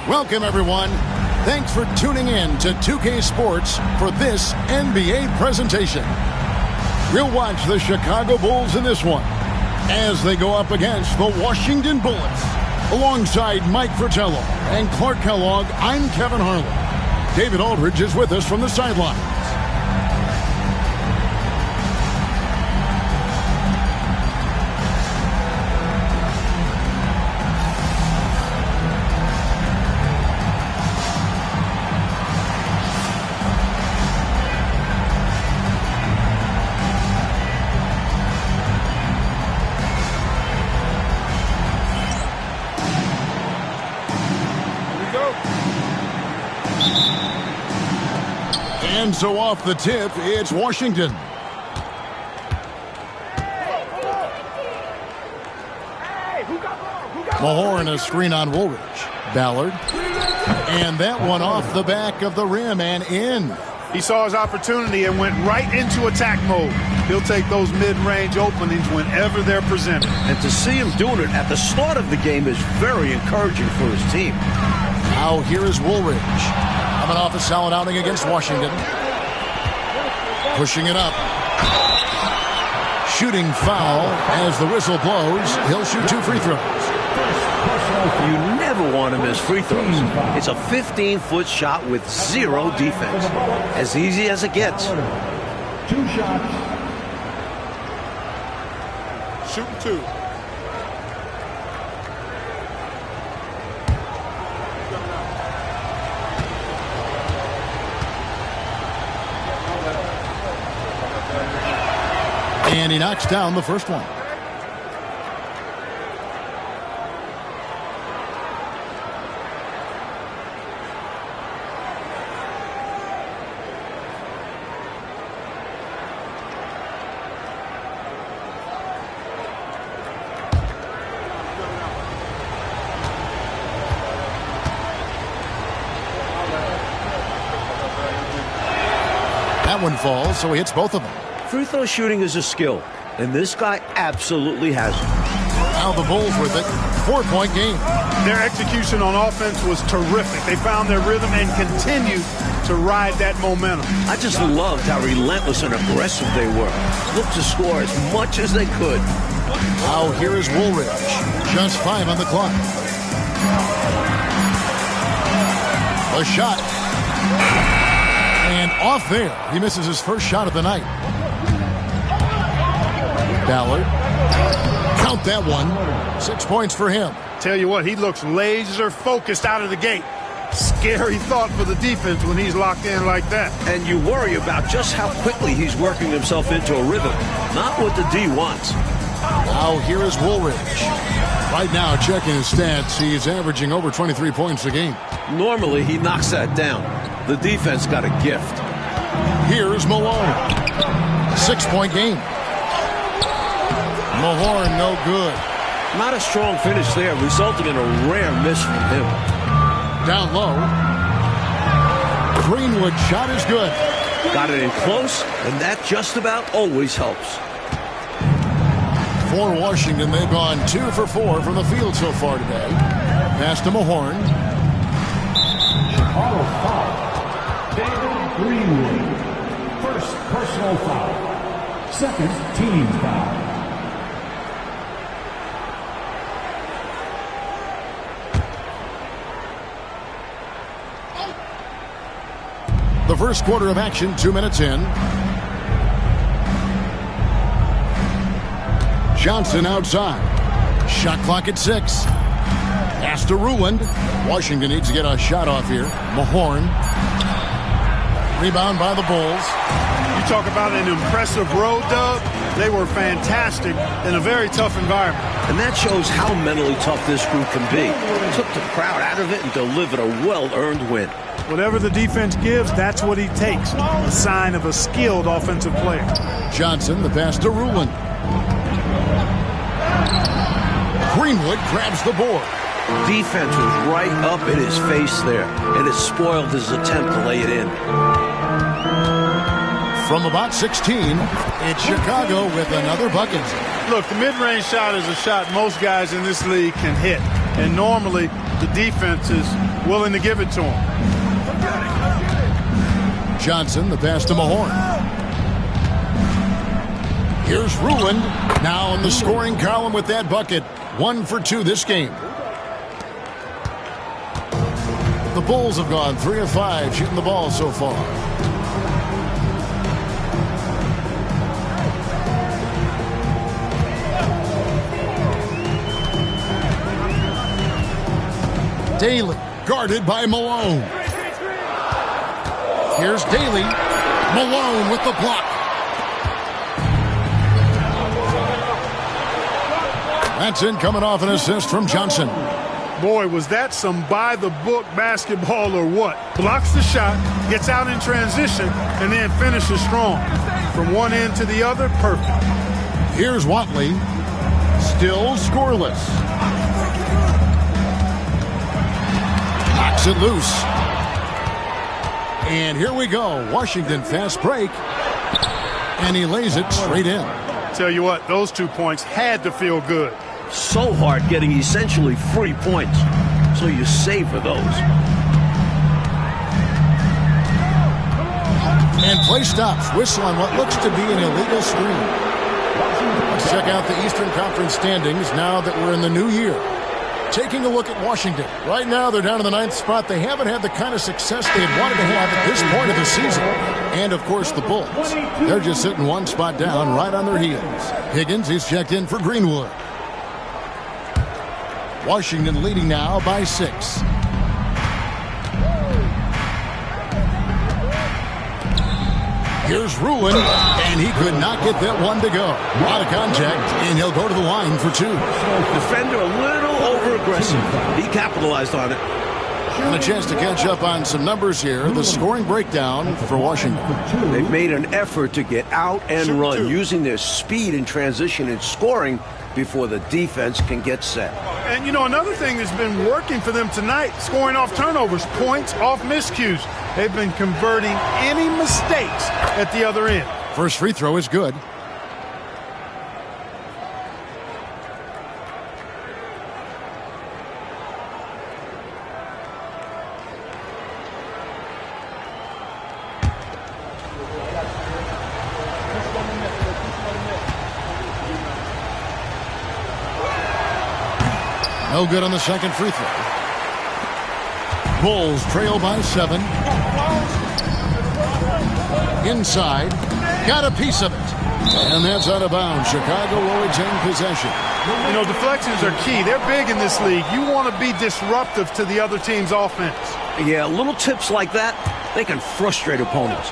Welcome, everyone. Thanks for tuning in to 2K Sports for this NBA presentation. We'll watch the Chicago Bulls in this one as they go up against the Washington Bullets. Alongside Mike Fratello and Clark Kellogg, I'm Kevin Harlan. David Aldridge is with us from the sidelines. And so off the tip, it's Washington. Mahorn, a screen on Woolridge. Ballard. And that one off the back of the rim and in. He saw his opportunity and went right into attack mode. He'll take those mid-range openings whenever they're presented. And to see him doing it at the start of the game is very encouraging for his team. Now here is Woolridge. Coming off a solid outing against Washington. Pushing it up. Shooting foul as the whistle blows. He'll shoot 2 free throws. You never want to miss free throws. It's a 15-foot shot with 0 defense. As easy as it gets. 2 shots. Shooting 2. And he knocks down the first one. That one falls, so he hits both of them. Free throw shooting is a skill, and this guy absolutely has it. Now the Bulls with it. 4-point game. Their execution on offense was terrific. They found their rhythm and continued to ride that momentum. I just loved how relentless and aggressive they were. Looked to score as much as they could. Now here is Woolridge. Just 5 on the clock. A shot. And off there. He misses his first shot of the night. Ballard. Count that one. 6 points for him. Tell you what, he looks laser focused out of the gate. Scary thought for the defense when he's locked in like that. And you worry about just how quickly he's working himself into a rhythm. Not what the D wants. Now here is Woolridge. Right now, checking his stats, he's averaging over 23 points a game. Normally, he knocks that down. The defense got a gift. Here's Malone. 6-point game. Mahorn, no good. Not a strong finish there, resulting in a rare miss from him. Down low. Greenwood shot is good. Got it in close, and that just about always helps. For Washington, they've gone 2 for 4 from the field so far today. Pass to Mahorn. Chicago foul. David Greenwood. First personal foul. Second team foul. The first quarter of action, 2 minutes in. Johnson outside. Shot clock at 6. Pass to Ruland. Washington needs to get a shot off here. Mahorn. Rebound by the Bulls. You talk about an impressive road, Doug. They were fantastic in a very tough environment. And that shows how mentally tough this group can be. Took the crowd out of it and delivered a well-earned win. Whatever the defense gives, that's what he takes. A sign of a skilled offensive player. Johnson, the pass to Ruland. Greenwood grabs the board. Defense was right up in his face there, and it spoiled his attempt to lay it in. From about 16, it's Chicago with another bucket. Look, the mid-range shot is a shot most guys in this league can hit. And normally, the defense is willing to give it to him. Johnson, the pass to Mahorn. Here's Ruland, now in the scoring column with that bucket. 1 for 2 this game. The Bulls have gone 3 of 5 shooting the ball so far. Daly, guarded by Malone. Here's Daly. Malone with the block. That's in, coming off an assist from Johnson. Boy, was that some by-the-book basketball or what? Blocks the shot, gets out in transition, and then finishes strong. From one end to the other, perfect. Here's Watley. Still scoreless. Knocks it loose. And here we go. Washington fast break. And he lays it straight in. Tell you what, those 2 points had to feel good. So hard getting essentially free points. So you savor those. And play stops. Whistle on what looks to be an illegal screen. Let's check out the Eastern Conference standings now that we're in the new year. Taking a look at Washington. Right now, they're down in the 9th spot. They haven't had the kind of success they had wanted to have at this point of the season. And, of course, the Bulls. They're just sitting 1 spot down right on their heels. Higgins is checked in for Greenwood. Washington leading now by 6. Here's Ruland, and he could not get that one to go. A lot of contact, and he'll go to the line for 2. Defender a little over-aggressive. He capitalized on it. And a chance to catch up on some numbers here. The scoring breakdown for Washington. They've made an effort to get out and run, using their speed in transition and scoring before the defense can get set. And, you know, another thing that's been working for them tonight, scoring off turnovers, points off miscues. They've been converting any mistakes at the other end. First free throw is good. No good on the second free throw. Bulls trail by 7. Inside. Got a piece of it. And that's out of bounds. Chicago will retain possession. You know, deflections are key. They're big in this league. You want to be disruptive to the other team's offense. Yeah, little tips like that, they can frustrate opponents.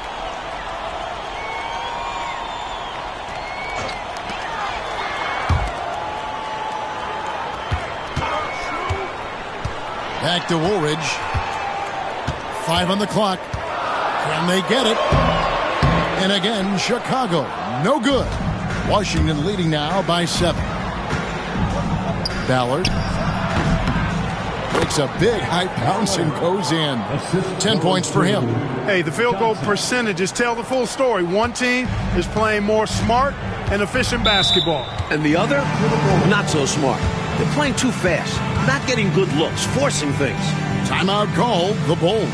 Back to Woolridge. 5 on the clock. Can they get it? And again, Chicago. No good. Washington leading now by 7. Ballard takes a big high bounce and goes in. 10 points for him. Hey, the field goal percentages tell the full story. One team is playing more smart and efficient basketball. And the other, not so smart. They're playing too fast, not getting good looks, forcing things. Timeout called, the Bulls.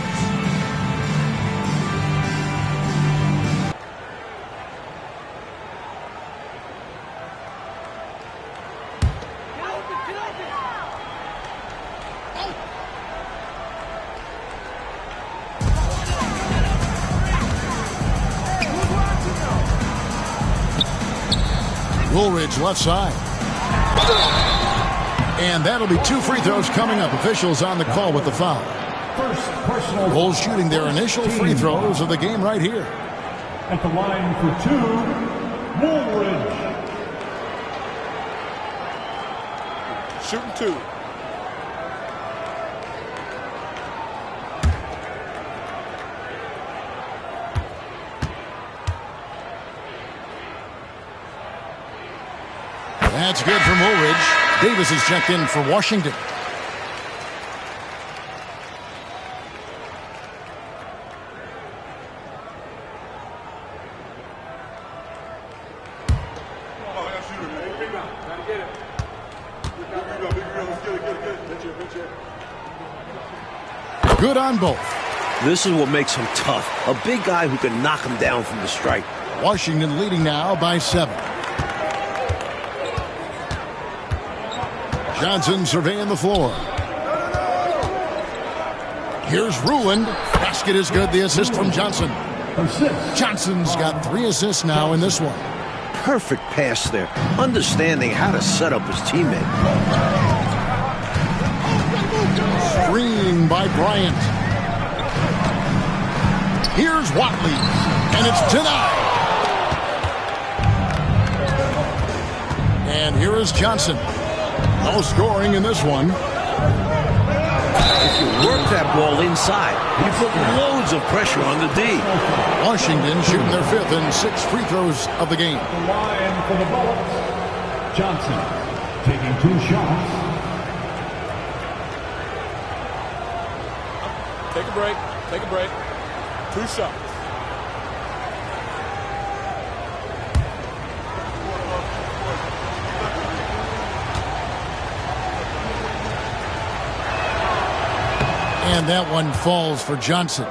Woolridge left side. And that'll be 2 free throws coming up. Officials on the call with the foul. Bulls shooting their initial free throws of the game right here. At the line for 2, Woolridge. Shooting 2. That's good from Woolridge. Davis is checked in for Washington. Good on both. This is what makes him tough. A big guy who can knock him down from the strike. Washington leading now by 7. Johnson surveying the floor. Here's Ruland. Basket is good. The assist from Johnson. Johnson's got 3 assists now in this one. Perfect pass there. Understanding how to set up his teammate. Screen by Bryant. Here's Watley. And it's denied. And here is Johnson. No scoring in this one. If you work that ball inside, you put loads of pressure on the D. Washington shooting their 5th and 6th free throws of the game. The line for the Bullets. Johnson taking 2 shots. Take a break. Take a break. 2 shots. And that one falls for Johnson.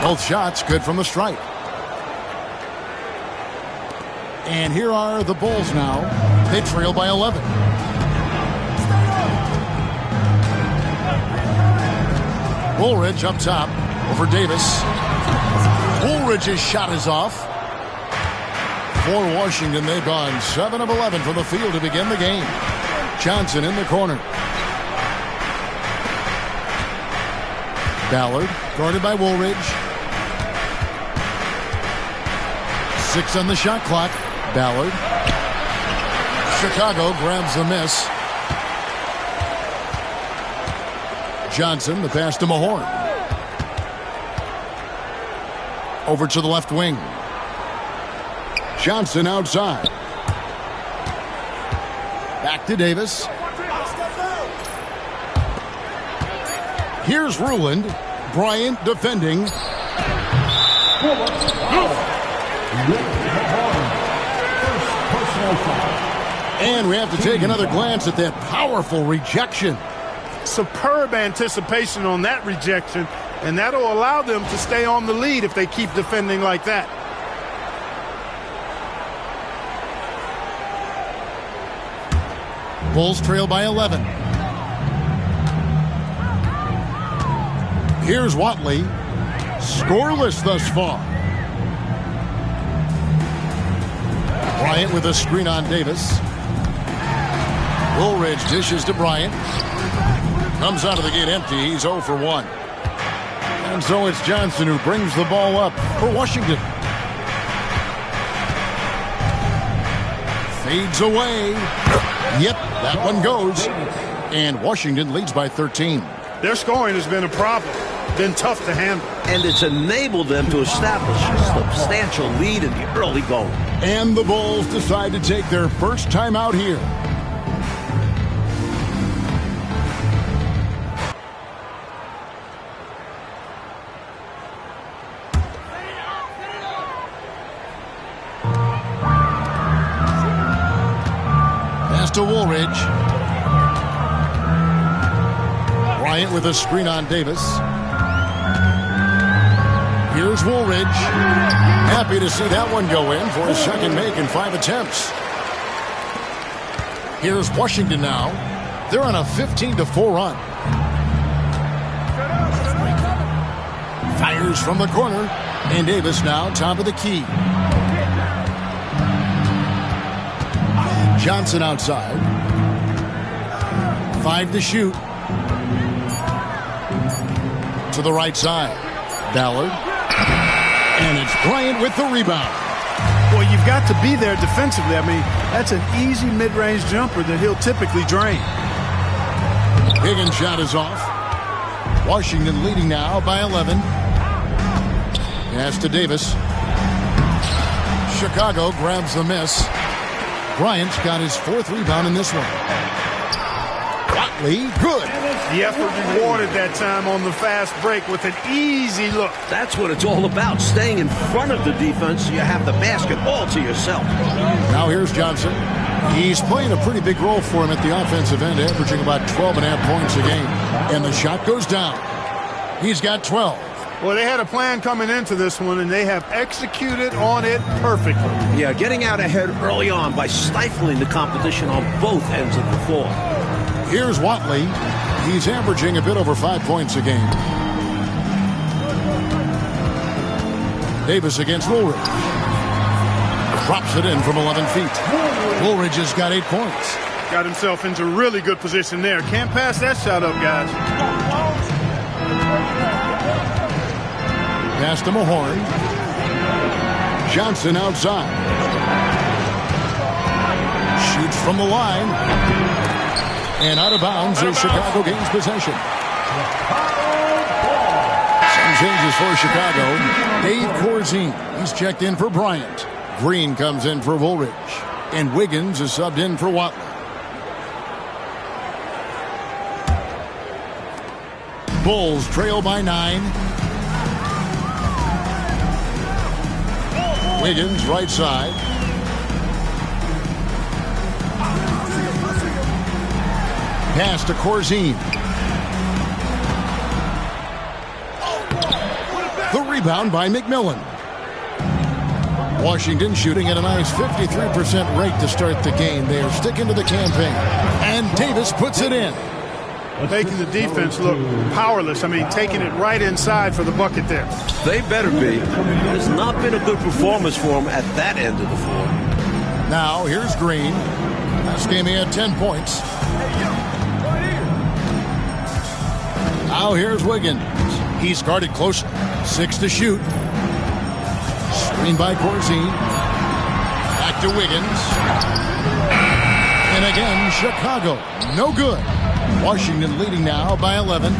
Both shots good from the stripe. And here are the Bulls now. They trail by 11. Woolridge up top over Davis. Woolridge's shot is off. For Washington, they've gone 7 of 11 from the field to begin the game. Johnson in the corner. Ballard guarded by Woolridge. 6 on the shot clock. Ballard. Chicago grabs the miss. Johnson, the pass to Mahorn. Over to the left wing. Johnson outside. Back to Davis. Here's Ruland. Bryant defending. And we have to take another glance at that powerful rejection. Superb anticipation on that rejection, and that'll allow them to stay on the lead if they keep defending like that. Bulls trail by 11. Here's Watley. Scoreless thus far. Bryant with a screen on Davis. Woolridge dishes to Bryant. Comes out of the gate empty. He's 0 for 1. And so it's Johnson who brings the ball up for Washington. Fades away. Yep, that one goes. And Washington leads by 13. Their scoring has been a problem. Been tough to handle. And it's enabled them to establish a substantial lead in the early going. And the Bulls decide to take their first time out here. Pass to Woolridge. Bryant with a screen on Davis. Here's Woolridge. Happy to see that one go in for his second make in 5 attempts. Here's Washington now. They're on a 15-4 run. Fires from the corner. And Davis now top of the key. Johnson outside. 5 to shoot. To the right side. Ballard. And it's Bryant with the rebound. Boy, you've got to be there defensively. I mean, that's an easy mid-range jumper that he'll typically drain. Higgins' shot is off. Washington leading now by 11. Pass to Davis. Chicago grabs the miss. Bryant's got his 4th rebound in this one. Watley, good. The effort rewarded that time on the fast break with an easy look. That's what it's all about, staying in front of the defense so you have the basket all to yourself. Now here's Johnson. He's playing a pretty big role for him at the offensive end, averaging about 12.5 points a game. And the shot goes down. He's got 12. Well, they had a plan coming into this one, and they have executed on it perfectly. Yeah, getting out ahead early on by stifling the competition on both ends of the floor. Here's Watley. He's averaging a bit over 5 points a game. Davis against Woolridge. Drops it in from 11 feet. Woolridge has got 8 points. Got himself into really good position there. Can't pass that shot up, guys. Pass to Mahorn. Johnson outside. Shoots from the line. And out of bounds as Chicago gains possession. Some changes for Chicago. Dave Corzine. He's checked in for Bryant. Green comes in for Woolridge. And Wiggins is subbed in for Watley. Bulls trail by 9. Wiggins right side. Pass to Corzine. The rebound by McMillan. Washington shooting at a nice 53% rate to start the game. They are sticking to the campaign. And Davis puts it in. Making the defense look powerless. I mean, taking it right inside for the bucket there. They better be. There's not been a good performance for them at that end of the floor. Now, here's Green. Last game he had 10 points. Now, here's Wiggins. He's guarded closely. 6 to shoot. Screen by Corzine. Back to Wiggins. And again, Chicago. No good. Washington leading now by 11.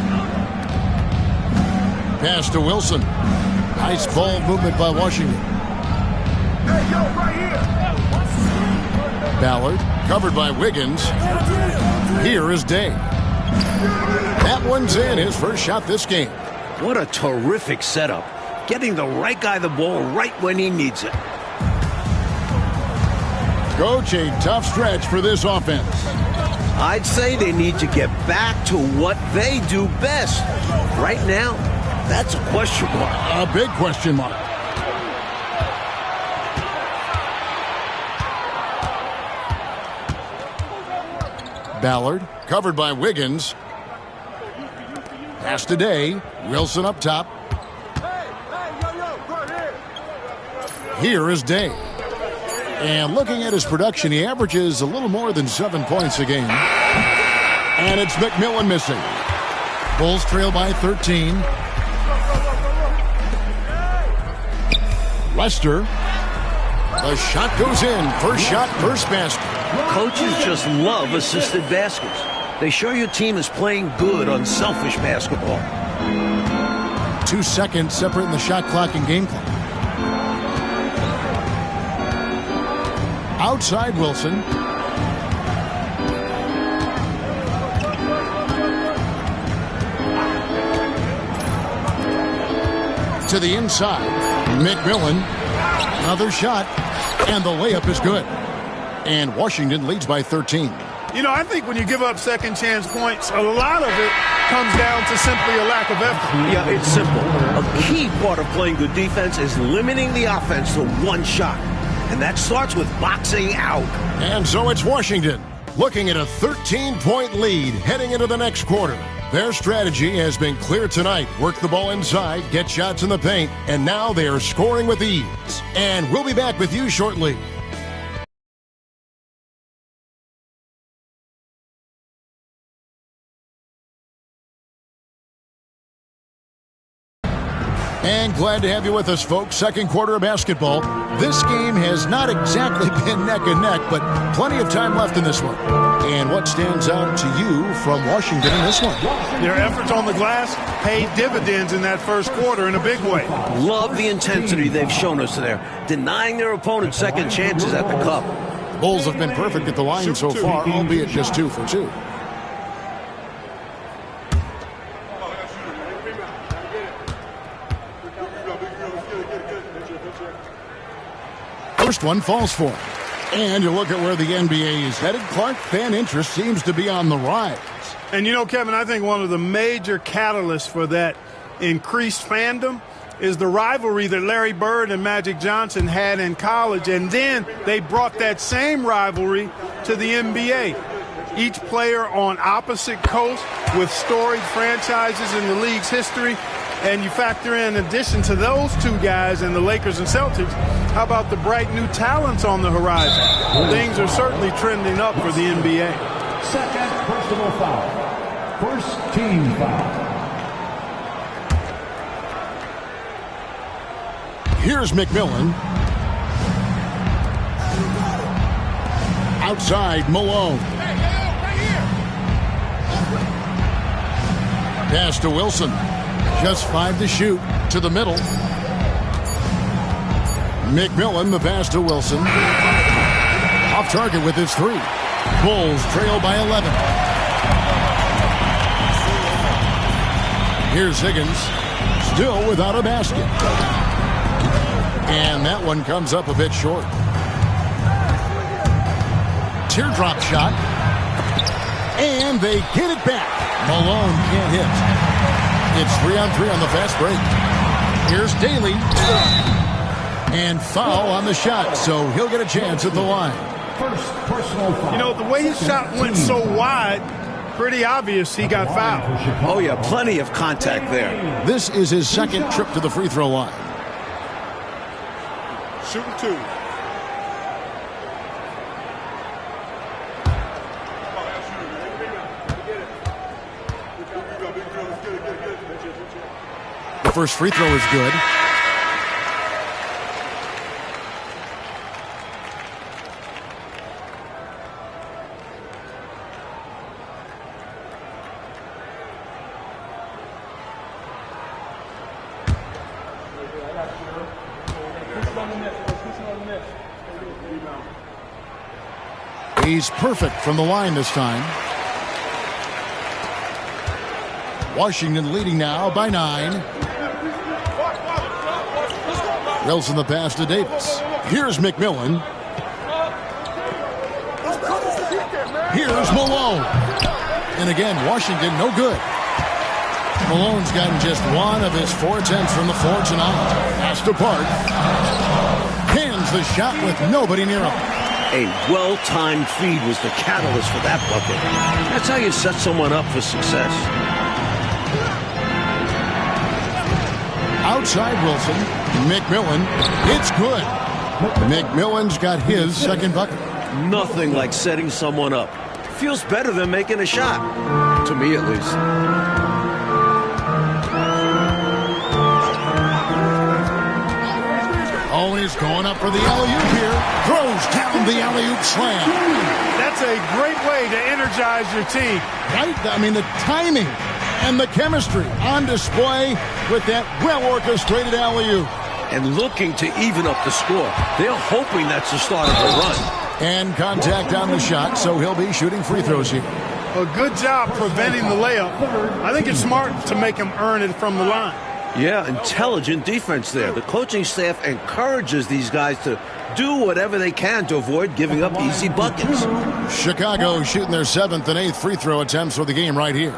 Pass to Wilson. Nice ball movement by Washington. Ballard covered by Wiggins. Here is Day. That one's in, his first shot this game. What a terrific setup. Getting the right guy the ball right when he needs it. Coach, a tough stretch for this offense. I'd say they need to get back to what they do best. Right now, that's a question mark. A big question mark. Ballard, covered by Wiggins. Pass to Day. Wilson up top. Here is Day. And looking at his production, he averages a little more than 7 points a game. And it's McMillan missing. Bulls trail by 13. Lester. The shot goes in. First shot, first basket. Coaches just love assisted baskets. They show your team is playing good, unselfish basketball. 2 seconds separating the shot clock and game clock. Outside Wilson. To the inside. McMillan. Another shot. And the layup is good. And Washington leads by 13. You know, I think when you give up second chance points, a lot of it comes down to simply a lack of effort. Yeah, it's simple. A key part of playing good defense is limiting the offense to one shot. And that starts with boxing out. And so it's Washington looking at a 13-point lead heading into the next quarter. Their strategy has been clear tonight. Work the ball inside, get shots in the paint, and now they are scoring with ease. And we'll be back with you shortly. And glad to have you with us, folks. Second quarter of basketball. This game has not exactly been neck and neck, but plenty of time left in this one. And what stands out to you from Washington in this one? Their efforts on the glass paid dividends in that first quarter in a big way. Love the intensity they've shown us there, denying their opponents second chances at the cup. The Bulls have been perfect at the line so far, albeit just 2 for 2. First one falls for it. And you look at where the NBA is headed, Clark, fan interest seems to be on the rise. And you know, Kevin, I think one of the major catalysts for that increased fandom is the rivalry that Larry Bird and Magic Johnson had in college. And then they brought that same rivalry to the NBA. Each player on opposite coasts with storied franchises in the league's history. And you factor in addition to those two guys and the Lakers and Celtics, how about the bright new talents on the horizon? Things are certainly trending up for the NBA. Second personal foul. First team foul. Here's McMillan. Outside, Malone. Pass to Wilson. Just 5 to shoot. To the middle. McMillan, the pass to Wilson. Off target with his 3. Bulls trail by 11. Here's Higgins. Still without a basket. And that one comes up a bit short. Teardrop shot. And they get it back. Malone can't hit. It's 3-on-3 on the fast break. Here's Daly. And foul on the shot, so he'll get a chance at the line. First personal foul. You know, the way his shot went so wide, pretty obvious he got fouled. Oh, yeah, plenty of contact there. This is his second trip to the free throw line. Shooting 2. The first free throw is good. He's perfect from the line this time. Washington leading now by 9. Wilson the pass to Davis. Here's McMillan. Here's Malone. And again, Washington no good. Malone's gotten just 1 of his 4 attempts from the floor tonight. Pass to Park. Hands the shot with nobody near him. A well-timed feed was the catalyst for that bucket. That's how you set someone up for success. Outside Wilson. McMillan. It's good. McMillan's got his second bucket. Nothing like setting someone up. Feels better than making a shot. To me, at least. Oh, he's going up for the alley-oop here. Throws down the alley-oop slam. That's a great way to energize your team. Right? I mean, the timing and the chemistry on display with that well-orchestrated alley-oop. And looking to even up the score. They're hoping that's the start of a run. And contact on the shot, so he'll be shooting free throws here. A good job preventing the layup. I think it's smart to make him earn it from the line. Yeah, intelligent defense there. The coaching staff encourages these guys to do whatever they can to avoid giving up easy buckets. Chicago shooting their 7th and 8th free throw attempts for the game right here.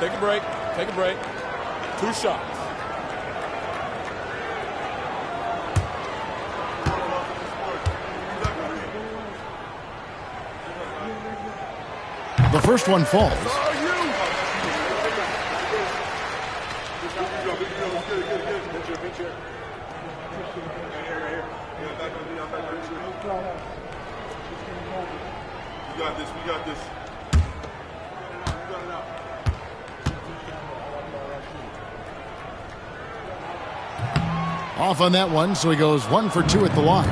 Take a break. Take a break. 2 shots. The first one falls. We got this. Off on that one, so he goes 1 for 2 at the line.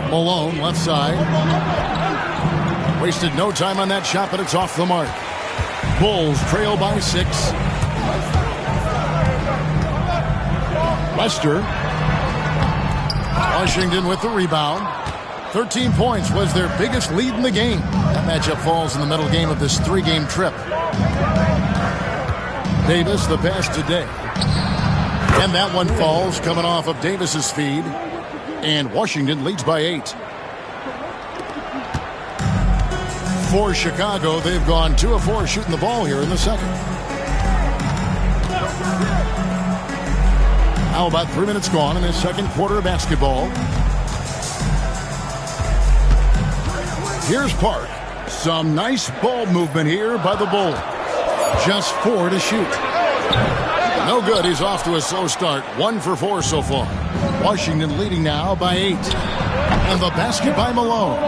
Malone, left side. Wasted no time on that shot, but it's off the mark. Bulls trail by 6. Lester. Washington with the rebound. 13 points was their biggest lead in the game. That matchup falls in the middle game of this 3-game trip. Davis, the pass today. And that one falls coming off of Davis's feed. And Washington leads by 8. For Chicago, they've gone 2 of 4 shooting the ball here in the second. Now about 3 minutes gone in this second quarter of basketball. Here's Park. Some nice ball movement here by the Bulls. Just 4 to shoot. No good. He's off to a slow start. 1 for 4 so far. Washington leading now by 8. And the basket by Malone.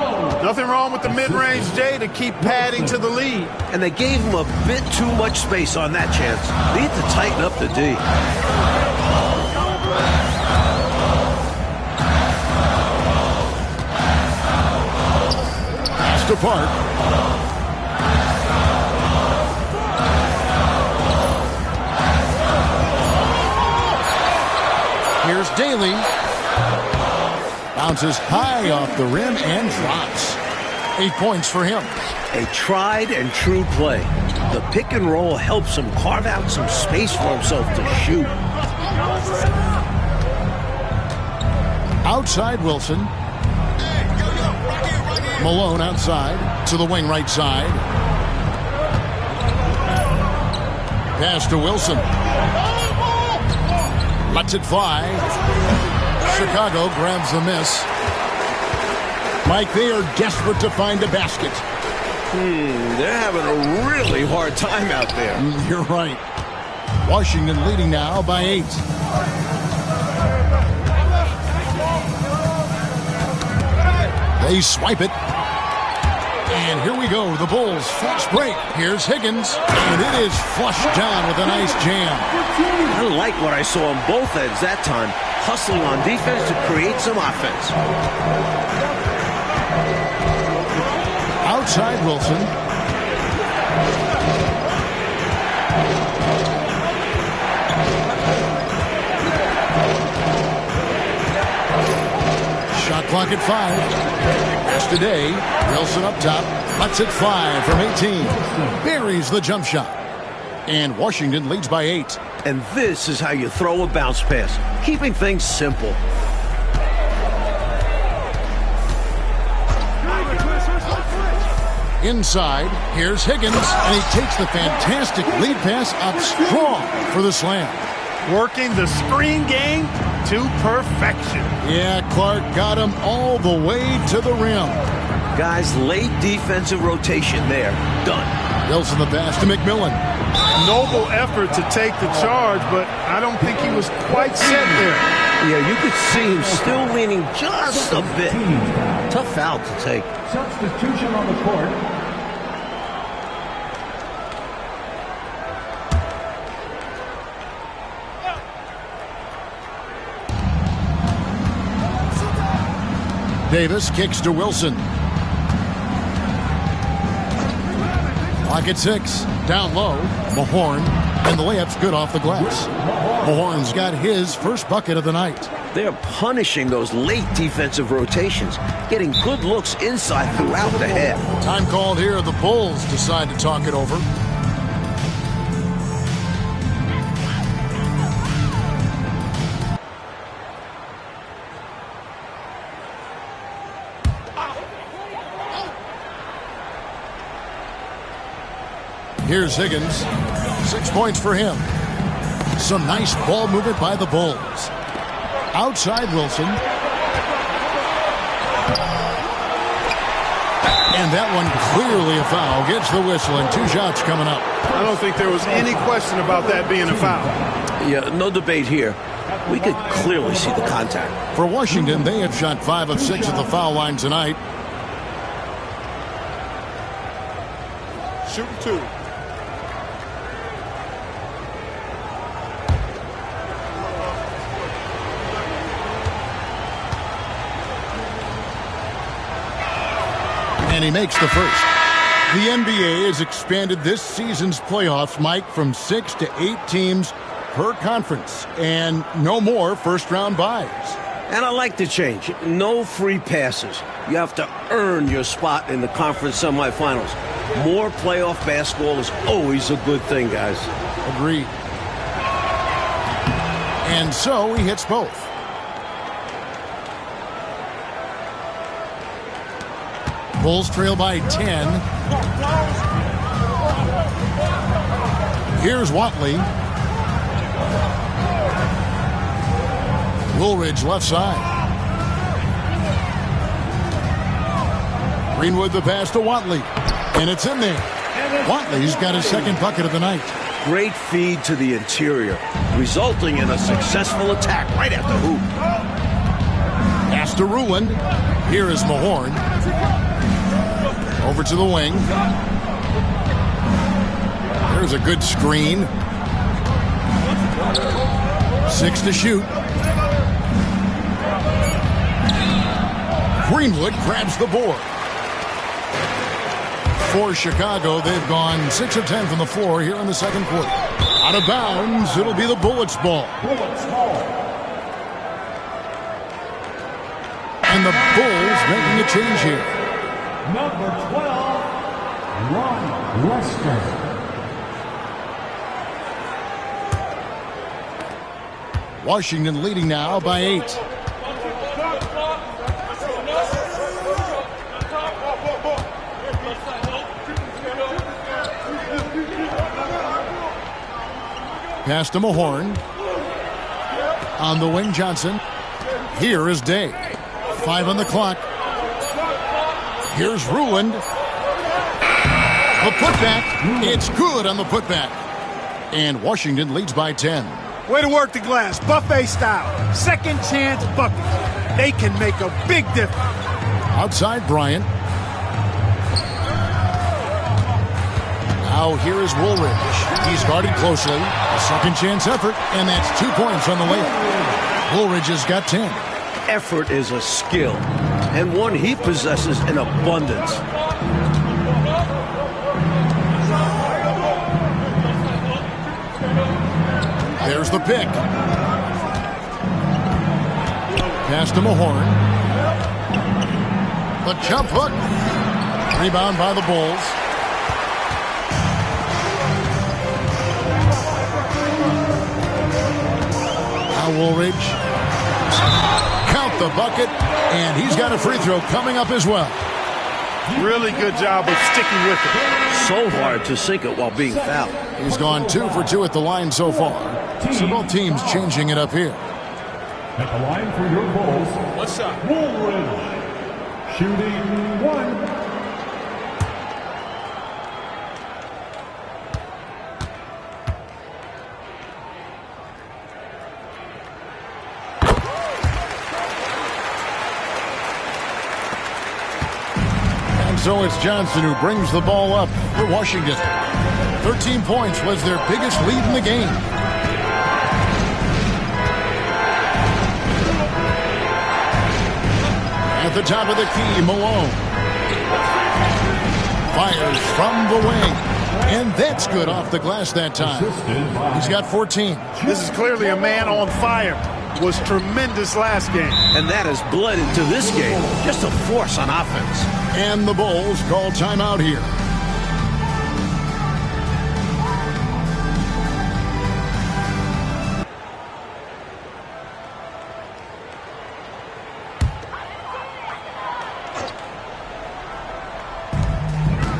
Nothing wrong with the mid-range J to keep padding to the lead. And they gave him a bit too much space on that chance. They need to tighten up the D. Pass to Park. Here's Daly. Bounces high off the rim and drops. 8 points for him. A tried and true play. The pick and roll helps him carve out some space for himself to shoot. Outside Wilson. Malone outside to the wing right side. Pass to Wilson. Lets it fly. Chicago grabs the miss. Mike, they are desperate to find a basket. They're having a really hard time out there. You're right. Washington leading now by 8. They swipe it. And here we go. The Bulls fast break. Here's Higgins. And it is flushed down with a nice jam. I like what I saw on both ends that time. Hustling on defense to create some offense. Outside Wilson. Shot clock at 5. Pass today. Wilson up top. Lets it fly from 18. Buries the jump shot. And Washington leads by 8. And this is how you throw a bounce pass. Keeping things simple. Inside, here's Higgins, and he takes the fantastic lead pass up strong for the slam. Working the screen game to perfection. Yeah, Clark got him all the way to the rim. Guys, late defensive rotation there. Done. Wilson the pass to McMillan. Noble effort to take the charge, but I don't think he was quite set there. Yeah, you could see him still leaning just a bit. Tough foul to take. Substitution on the court. Davis kicks to Wilson. Clock at 6. Down low. Mahorn. And the layup's good off the glass. Mahorn's got his first bucket of the night. They're punishing those late defensive rotations, getting good looks inside throughout the half. Time called here. The Bulls decide to talk it over. Here's Higgins. 6 points for him. Some nice ball movement by the Bulls. Outside Wilson. And that one clearly a foul. Gets the whistle and 2 shots coming up. I don't think there was any question about that being a foul. Yeah, no debate here. We could clearly see the contact. For Washington, they have shot 5 of 6 at the foul line tonight. shooting 2. And he makes the first. The NBA has expanded this season's playoffs, Mike, from 6 to 8 teams per conference, and no more first-round byes. And I like the change. No free passes. You have to earn your spot in the conference semifinals. More playoff basketball is always a good thing, guys. Agreed. And so he hits both. Bulls trail by 10. Here's Watley. Woolridge left side. Greenwood the pass to Watley. And it's in there. Watley's got his second bucket of the night. Great feed to the interior, resulting in a successful attack right at the hoop. Pass to Ruland. Here is Mahorn. Over to the wing. There's a good screen. 6 to shoot. Greenwood grabs the board. For Chicago, they've gone 6 of 10 from the floor here in the second quarter. Out of bounds, it'll be the Bullets ball. And the Bulls making a change here. Number 12, Ron Lester. Washington leading now by 8. Pass to Mahorn. On the wing, Johnson. Here is Day. 5 on the clock. Here's Ruland. The putback. It's good on the putback. And Washington leads by 10. Way to work the glass, buffet style. Second chance buckets. They can make a big difference. Outside Bryant. Now here is Woolridge. He's guarded closely. A second chance effort, and that's 2 points on the layup. Woolridge has got 10. Effort is a skill, and one he possesses in abundance. There's the pick. Pass to Mahorn. The jump hook. Rebound by the Bulls. Now Woolridge. Count the bucket, and he's got a free throw coming up as well. Really good job of sticking with it. So hard to sink it while being fouled. He's gone 2 for 2 at the line so far. So both teams changing it up here. At the line for your Bulls, 1 shot. Woolridge. Shooting 1. So it's Johnson who brings the ball up for Washington. 13 points was their biggest lead in the game. At the top of the key, Malone. Fires from the wing. And that's good off the glass that time. He's got 14. This is clearly a man on fire. Was tremendous last game. And that has bled into this game. Just a force on offense. And the Bulls call timeout here.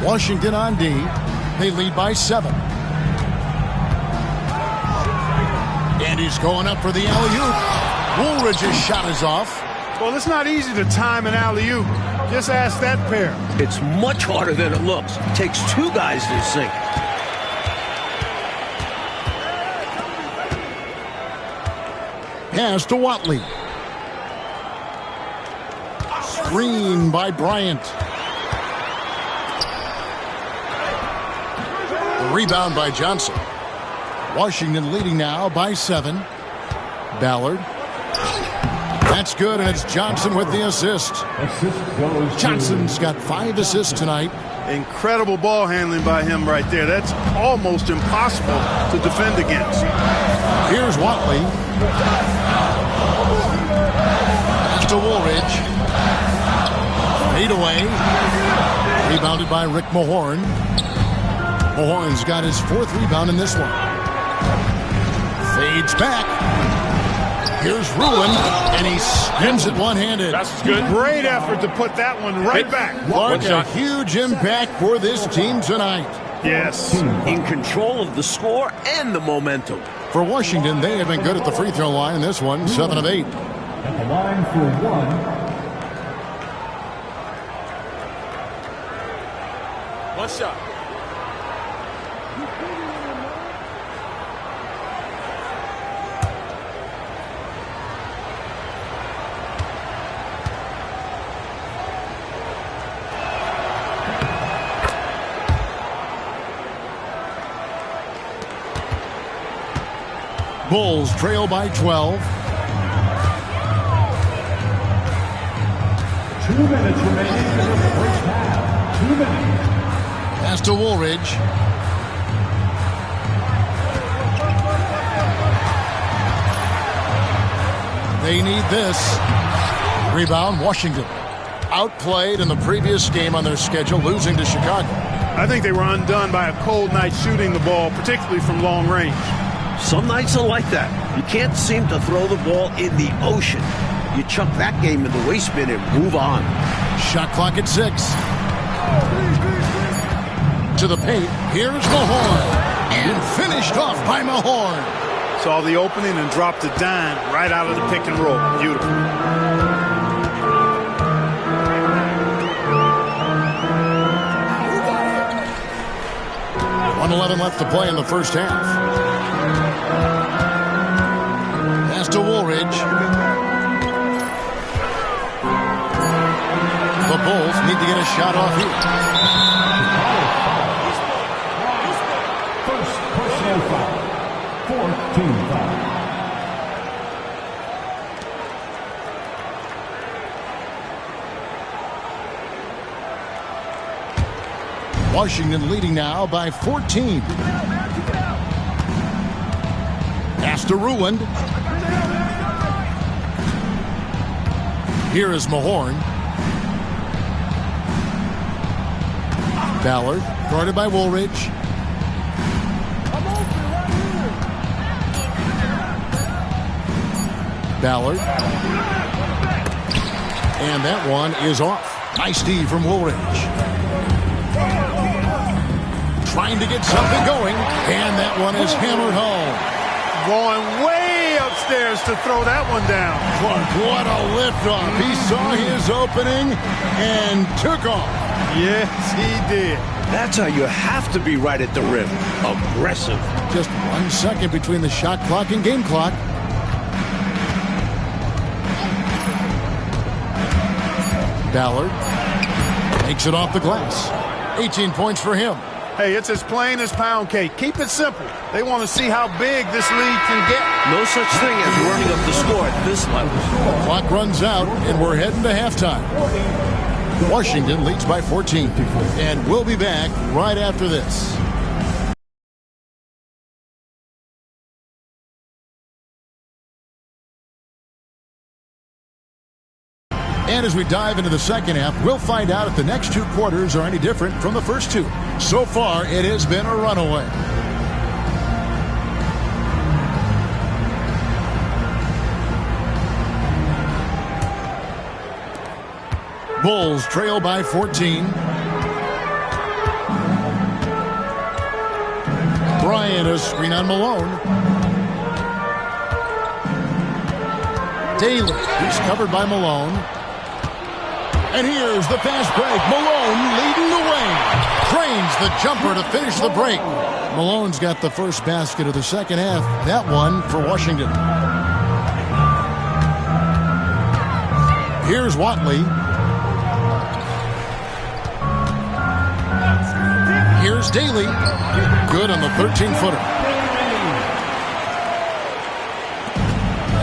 Washington on D. They lead by 7. And he's going up for the alley-oop. Woolridge's shot is off. Well, it's not easy to time an alley-oop. Just ask that pair. It's much harder than it looks. It takes 2 guys to sink. Pass to Watley. Screen by Bryant. Rebound by Johnson. Washington leading now by 7. Ballard. That's good, and it's Johnson with the assist. Johnson's got 5 assists tonight. Incredible ball handling by him right there. That's almost impossible to defend against. Here's Watley. Pass to Woolridge. Fade away. Rebounded by Rick Mahorn. Mahorn's got his 4th rebound in this one. Fades back. Here's Ruin, and he spins it one-handed. That's good. Great effort to put that one right back. Clark, a huge impact for this team tonight. Yes. In control of the score and the momentum. For Washington, they have been good at the free throw line in this one, 7 of 8. At the line for 1 shot. Bulls trail by 12. 2 minutes remaining in the first half. 2 minutes. Pass to Woolridge. They need this. Rebound, Washington. Outplayed in the previous game on their schedule, losing to Chicago. I think they were undone by a cold night shooting the ball, particularly from long range. Some nights are like that. You can't seem to throw the ball in the ocean. You chuck that game in the waste bin and move on. Shot clock at 6. To the paint. Here's Mahorn. And finished off by Mahorn. Saw the opening and dropped a dime right out of the pick and roll. Beautiful. .11 left to play in the first half. Pass to Woolridge. The Bulls need to get a shot off here. First personal foul. 4th team foul. Washington leading now by 14. Pass to Ruined. Here is Mahorn. Ballard, guarded by Woolridge. Ballard. And that one is off. Nice D from Woolridge. Trying to get something going, and that one is hammered home. Going way upstairs to throw that one down. Clark, what a liftoff. He saw his opening and took off. Yes, he did. That's how you have to be right at the rim. Aggressive. Just 1 second between the shot clock and game clock. Ballard takes it off the glass. 18 points for him. Hey, it's as plain as pound cake. Keep it simple. They want to see how big this lead can get. No such thing as running up the score at this level. The clock runs out, and we're heading to halftime. Washington leads by 14. And we'll be back right after this. And as we dive into the second half, we'll find out if the next 2 quarters are any different from the first 2. So far, it has been a runaway. Bulls trail by 14. Bryant, a screen on Malone. Daly, he's covered by Malone. And here's the fast break. Malone leading the way. Cranes the jumper to finish the break. Malone's got the first basket of the second half. That one for Washington. Here's Watley. Here's Here's Daly. Good on the 13-footer.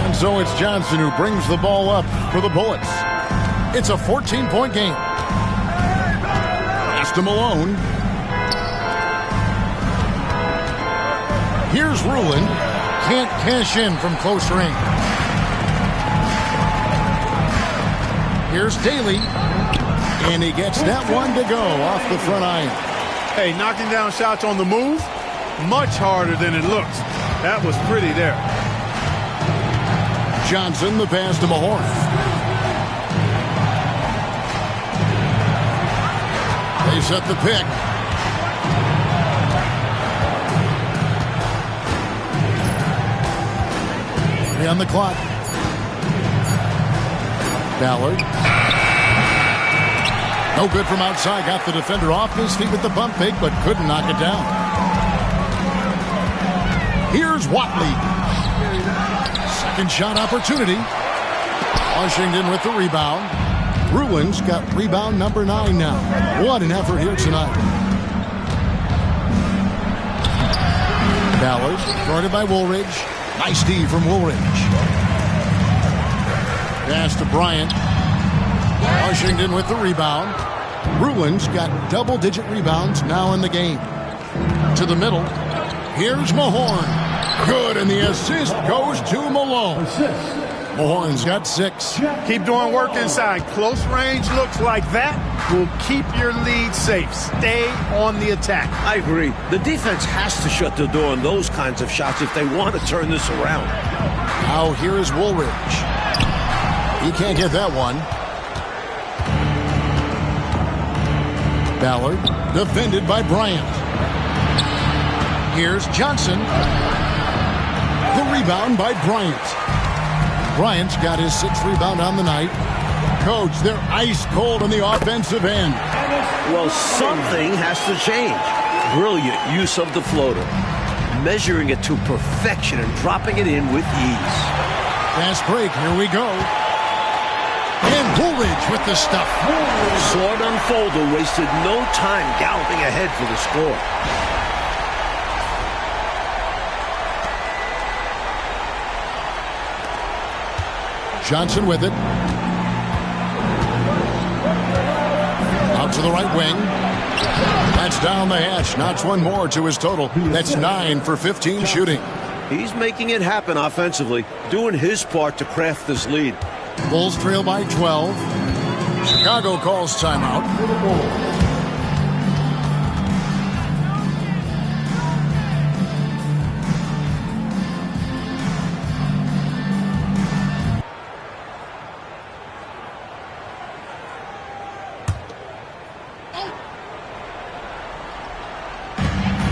And so it's Johnson who brings the ball up for the Bullets. It's a 14-point game. Pass to Malone. Here's Ruland. Can't cash in from close range. Here's Daly. And he gets that one to go off the front iron. Hey, knocking down shots on the move, much harder than it looks. That was pretty there. Johnson, the pass to Mahorn. They set the pick. On the clock. Ballard. No good from outside. Got the defender off his feet with the bump fake, but couldn't knock it down. Here's Watley. Second shot opportunity. Washington with the rebound. Ruland's got rebound number 9 now. What an effort here tonight. Ballard, guarded by Woolridge. Nice D from Woolridge. Pass to Bryant. Washington with the rebound. Ruland's got double-digit rebounds now in the game. To the middle. Here's Mahorn. Good, and the assist goes to Malone. Mahorn's got 6. Keep doing work inside. Close range looks like that will keep your lead safe. Stay on the attack. I agree. The defense has to shut the door on those kinds of shots if they want to turn this around. Now here is Woolridge. He can't get that one. Ballard, defended by Bryant. Here's Johnson. The rebound by Bryant. Bryant's got his 6th rebound on the night. Coach, they're ice cold on the offensive end. Well, something has to change. Brilliant use of the floater. Measuring it to perfection and dropping it in with ease. Fast break, here we go. And Woolridge with the stuff. Sword unfolder wasted no time galloping ahead for the score. Johnson with it. Out to the right wing. That's down the hatch. Knocks one more to his total. That's 9 for 15 shooting. He's making it happen offensively, doing his part to craft this lead. Bulls trail by 12. Chicago calls timeout.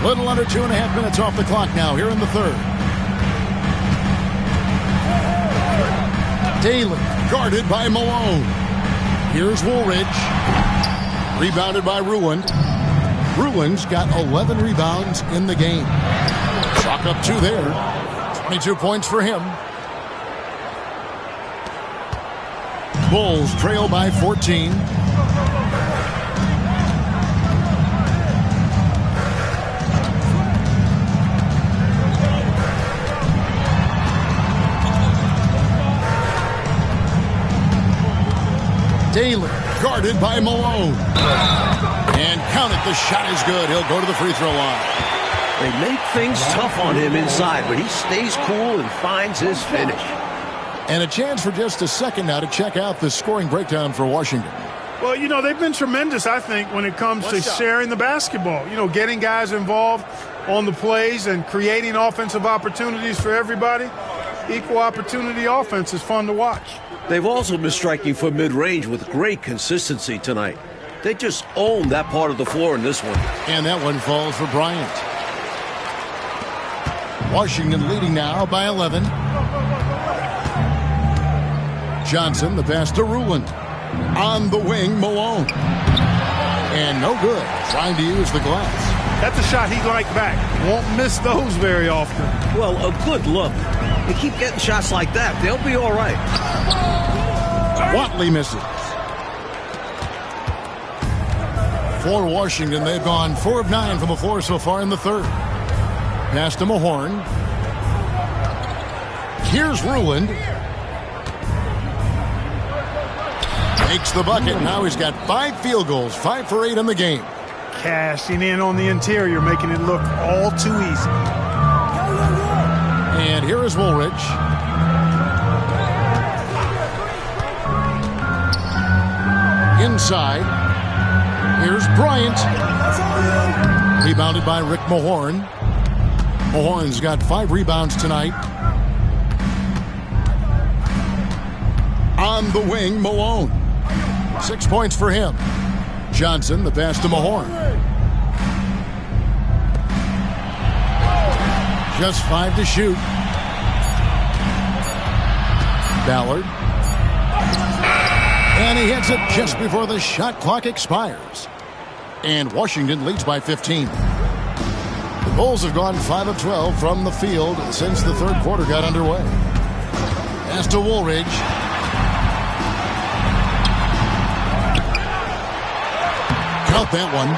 Little under 2.5 minutes off the clock now here in the third. Daly guarded by Malone. Here's Woolridge. Rebounded by Ruland. Ruland's got 11 rebounds in the game. Chalk up 2 there. 22 points for him. Bulls trail by 14. Daly, guarded by Malone. And count it, the shot is good. He'll go to the free throw line. They make things tough on him inside, but he stays cool and finds his finish. And a chance for just a second now to check out the scoring breakdown for Washington. Well, you know, they've been tremendous, I think, when it comes to sharing the basketball. You know, getting guys involved on the plays and creating offensive opportunities for everybody. Equal opportunity offense is fun to watch. They've also been striking for mid-range with great consistency tonight. They just own that part of the floor in this one. And that one falls for Bryant. Washington leading now by 11. Johnson, the pass to Ruland. On the wing, Malone. And no good. Trying to use the glass. That's a shot he'd like back. Won't miss those very often. Well, a good look. They keep getting shots like that. They'll be all right. Watley misses. For Washington, they've gone 4 of 9 from the floor so far in the third. Pass to Mahorn. Here's Ruland. Makes the bucket. Now he's got 5 field goals, 5 for 8 in the game. Cashing in on the interior, making it look all too easy. And here is Woolridge. Inside. Here's Bryant. Rebounded by Rick Mahorn. Mahorn's got 5 rebounds tonight. On the wing, Malone. 6 points for him. Johnson, the pass to Mahorn. Just 5 to shoot. Ballard. And he hits it just before the shot clock expires. And Washington leads by 15. The Bulls have gone 5 of 12 from the field since the third quarter got underway. Pass to Woolridge. Count that one.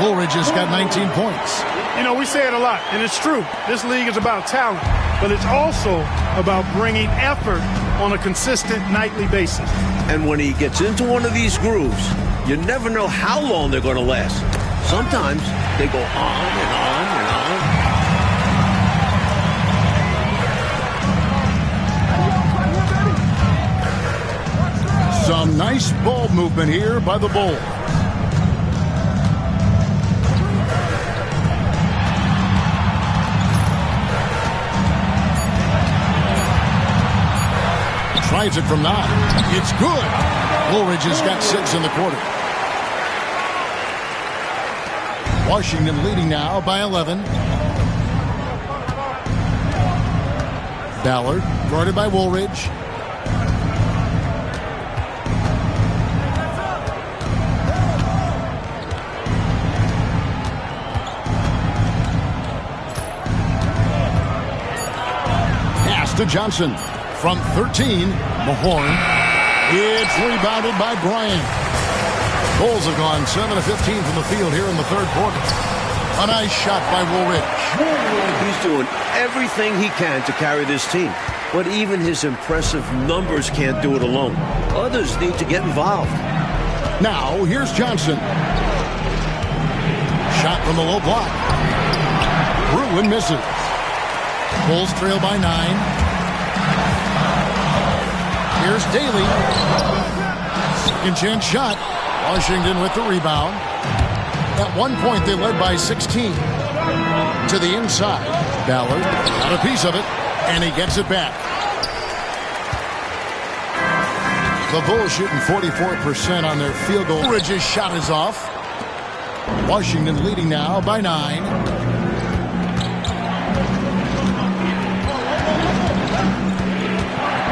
Woolridge has got 19 points. You know, we say it a lot, and it's true. This league is about talent, but it's also about bringing effort on a consistent nightly basis. And when he gets into one of these grooves, you never know how long they're going to last. Sometimes they go on and on and on. Some nice ball movement here by the Bulls. Tries it from 9. It's good. Woolridge has got 6 in the quarter. Washington leading now by 11. Ballard guarded by Woolridge. Pass to Johnson. From 13, Mahorn. It's rebounded by Bryant. Bulls have gone 7 of 15 from the field here in the third quarter. A nice shot by Woolridge. He's doing everything he can to carry this team. But even his impressive numbers can't do it alone. Others need to get involved. Now, here's Johnson. Shot from the low block. Ruland misses. Bulls trail by 9. Here's Daly. Second chance shot. Washington with the rebound. At one point, they led by 16. To the inside. Ballard got a piece of it, and he gets it back. The Bulls shooting 44% on their field goal. Woolridge's shot is off. Washington leading now by 9.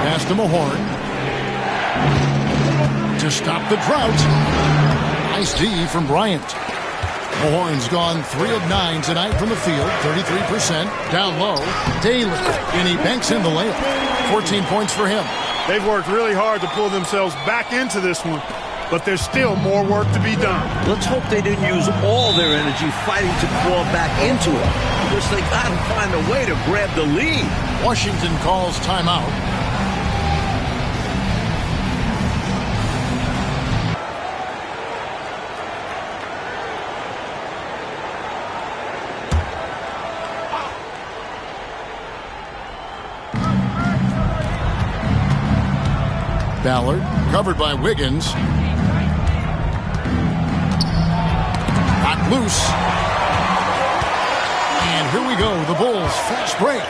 Pass to Mahorn. To stop the drought. Nice D from Bryant. Mahorn's gone 3 of 9 tonight from the field, 33%. Down low, Daly, and he banks in the layup. 14 points for him. They've worked really hard to pull themselves back into this one, but there's still more work to be done. Let's hope they didn't use all their energy fighting to claw back into it, because they got to find a way to grab the lead. Washington calls timeout. Ballard, covered by Wiggins. Got loose. And here we go, the Bulls fast break.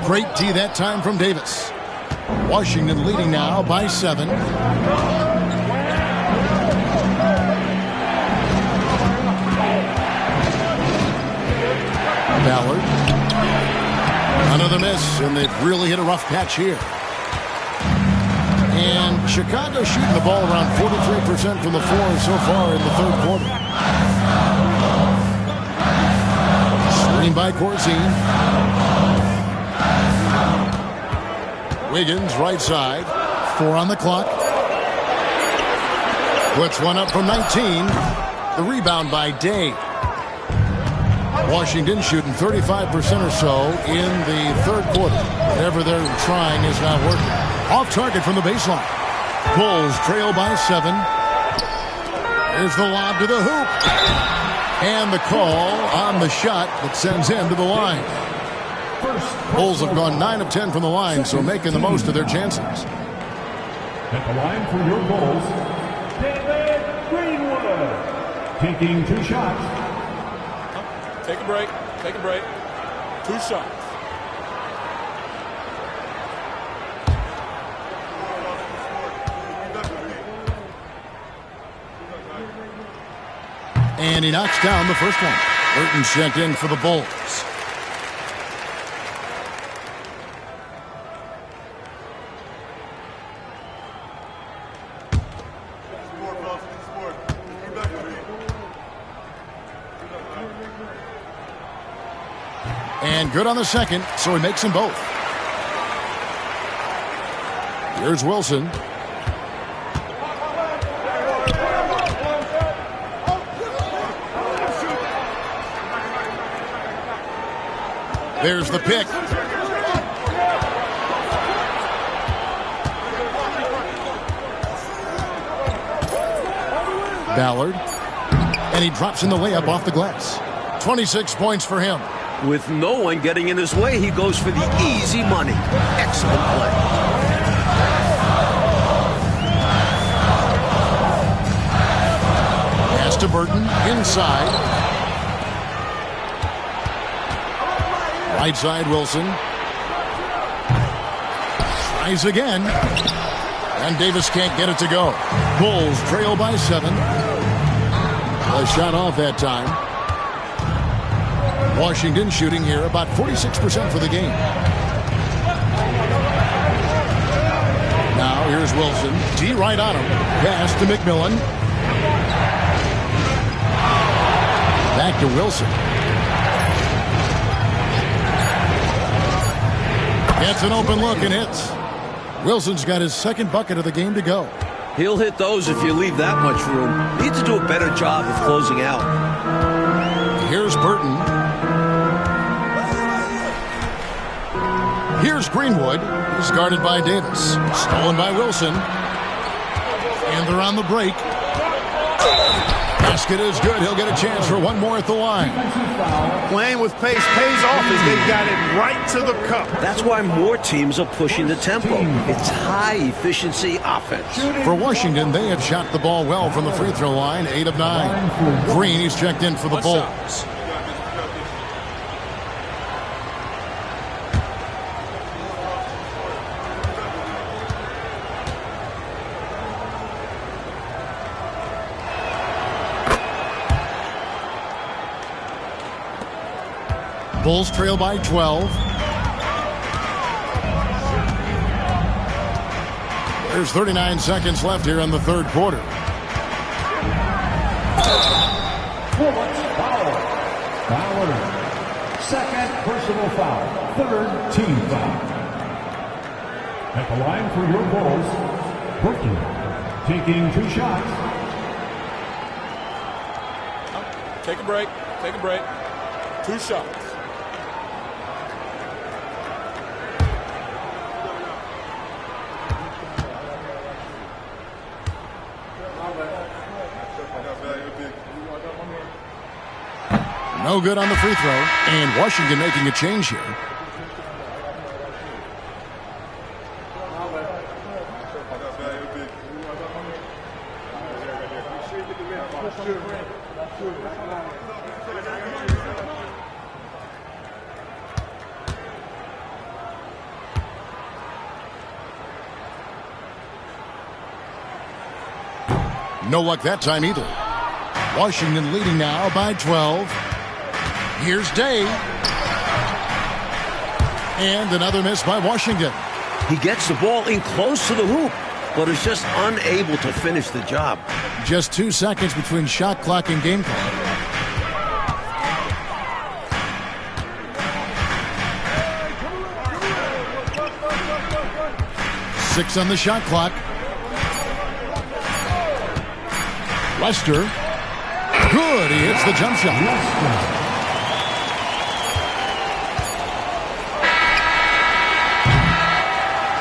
Great D that time from Davis. Washington leading now by 7. Ballard. Another miss, and they've really hit a rough patch here. And Chicago shooting the ball around 43% from the floor so far in the third quarter. Screen by Corzine. Wiggins, right side. 4 on the clock. Puts one up from 19. The rebound by Day. Washington shooting 35% or so in the third quarter. Whatever they're trying is not working. Off target from the baseline. Bulls trail by 7. Here's the lob to the hoop. And the call on the shot that sends him to the line. Bulls have gone 9 of 10 from the line, so making the most of their chances. At the line for your Bulls, David Greenwood. Taking 2 shots. Take a break. Take a break. 2 shots. And he knocks down the first one. Burton checked in for the Bulls. And good on the second, so he makes them both. Here's Wilson. There's the pick. Ballard. And he drops in the layup off the glass. 26 points for him. With no one getting in his way, he goes for the easy money. Excellent play. Pass to Burton, inside. Right side, Wilson. Tries again. And Davis can't get it to go. Bulls trail by 7. A shot off that time. Washington shooting here about 46% for the game. Now here's Wilson. D right on him. Pass to McMillan. Back to Wilson. Gets an open look and hits. Wilson's got his second bucket of the game to go. He'll hit those if you leave that much room. Needs to do a better job of closing out. Here's Burton. Here's Greenwood. He's guarded by Davis. Stolen by Wilson. And they're on the break. Basket is good. He'll get a chance for one more at the line. Playing with pace pays off as they've got it right to the cup. That's why more teams are pushing the tempo. It's high-efficiency offense. For Washington, they have shot the ball well from the free throw line, 8 of 9. Green, he's checked in for the Bulls. Bulls trail by 12. There's 39 seconds left here in the third quarter. Foul. Second personal foul. Third team foul. At the line for your Bulls, Burton taking 2 shots. Take a break. Take a break. 2 shots. No good on the free throw, and Washington making a change here. No luck that time either. Washington leading now by 12. Here's Day. And another miss by Washington. He gets the ball in close to the hoop, but is just unable to finish the job. Just 2 seconds between shot clock and game clock. 6 on the shot clock. Lester. Good. He hits the jump shot.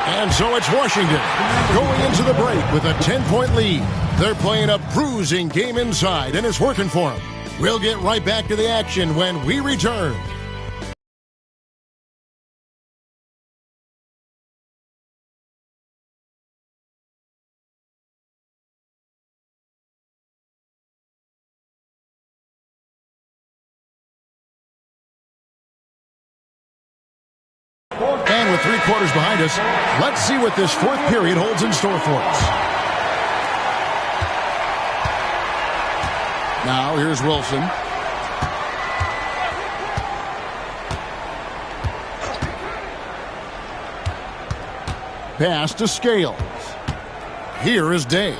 And so it's Washington going into the break with a 10-point lead. They're playing a bruising game inside, and it's working for them. We'll get right back to the action when we return. And with 3 quarters behind us, let's see what this 4th period holds in store for us. Now, here's Wilson. Pass to Scales. Here is Day.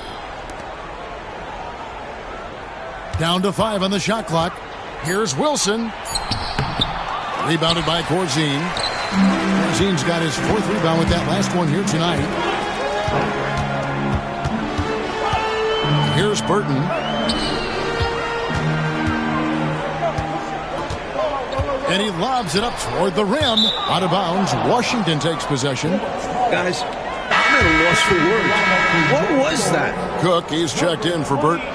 Down to 5 on the shot clock. Here's Wilson. Rebounded by Corzine. Corzine's got his 4th rebound with that last one here tonight. Here's Burton. And he lobs it up toward the rim. Out of bounds. Washington takes possession. Guys, I'm at a loss for words. What was that? Cook, he's checked in for Burton.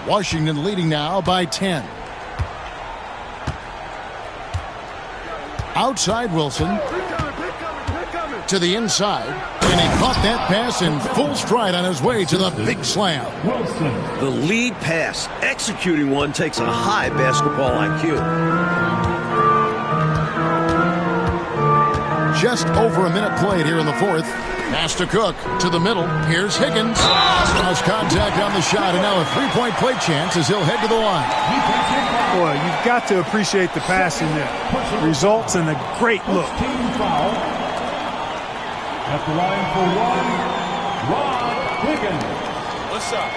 Washington leading now by 10. Outside Wilson. To the inside. And he caught that pass in full stride on his way to the big slam. The lead pass. Executing one takes a high basketball IQ. Just over a minute played here in the 4th. Pass to Cook to the middle. Here's Higgins. Cross contact on the shot, and now a 3-point play chance as he'll head to the line. Boy, you've got to appreciate the passing there. Results in a great look. At the line for one, Ron Higgins. What's up?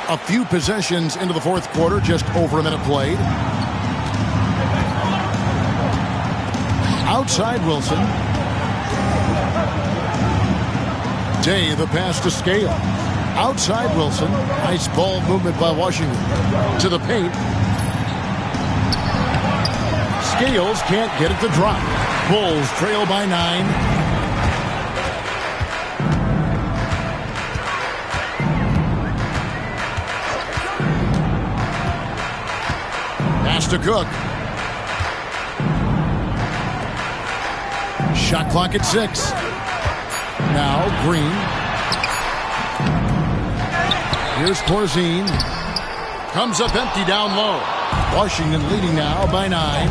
A few possessions into the 4th quarter, just over a minute played. Outside Wilson. Day, the pass to Scale. Outside Wilson. Nice ball movement by Washington. To the paint. Scales can't get it to drop. Bulls trail by 9. To Cook. Shot clock at 6. Now Green. Here's Corzine. Comes up empty down low. Washington leading now by 9.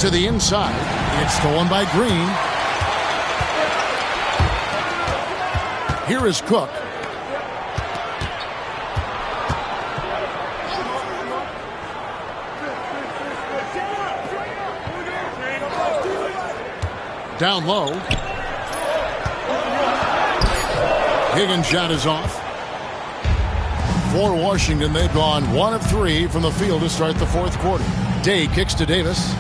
To the inside. It's stolen by Green. Here is Cook. Down low. Higgins' shot is off. For Washington, they've gone 1 of 3 from the field to start the 4th quarter. Day kicks to Davis.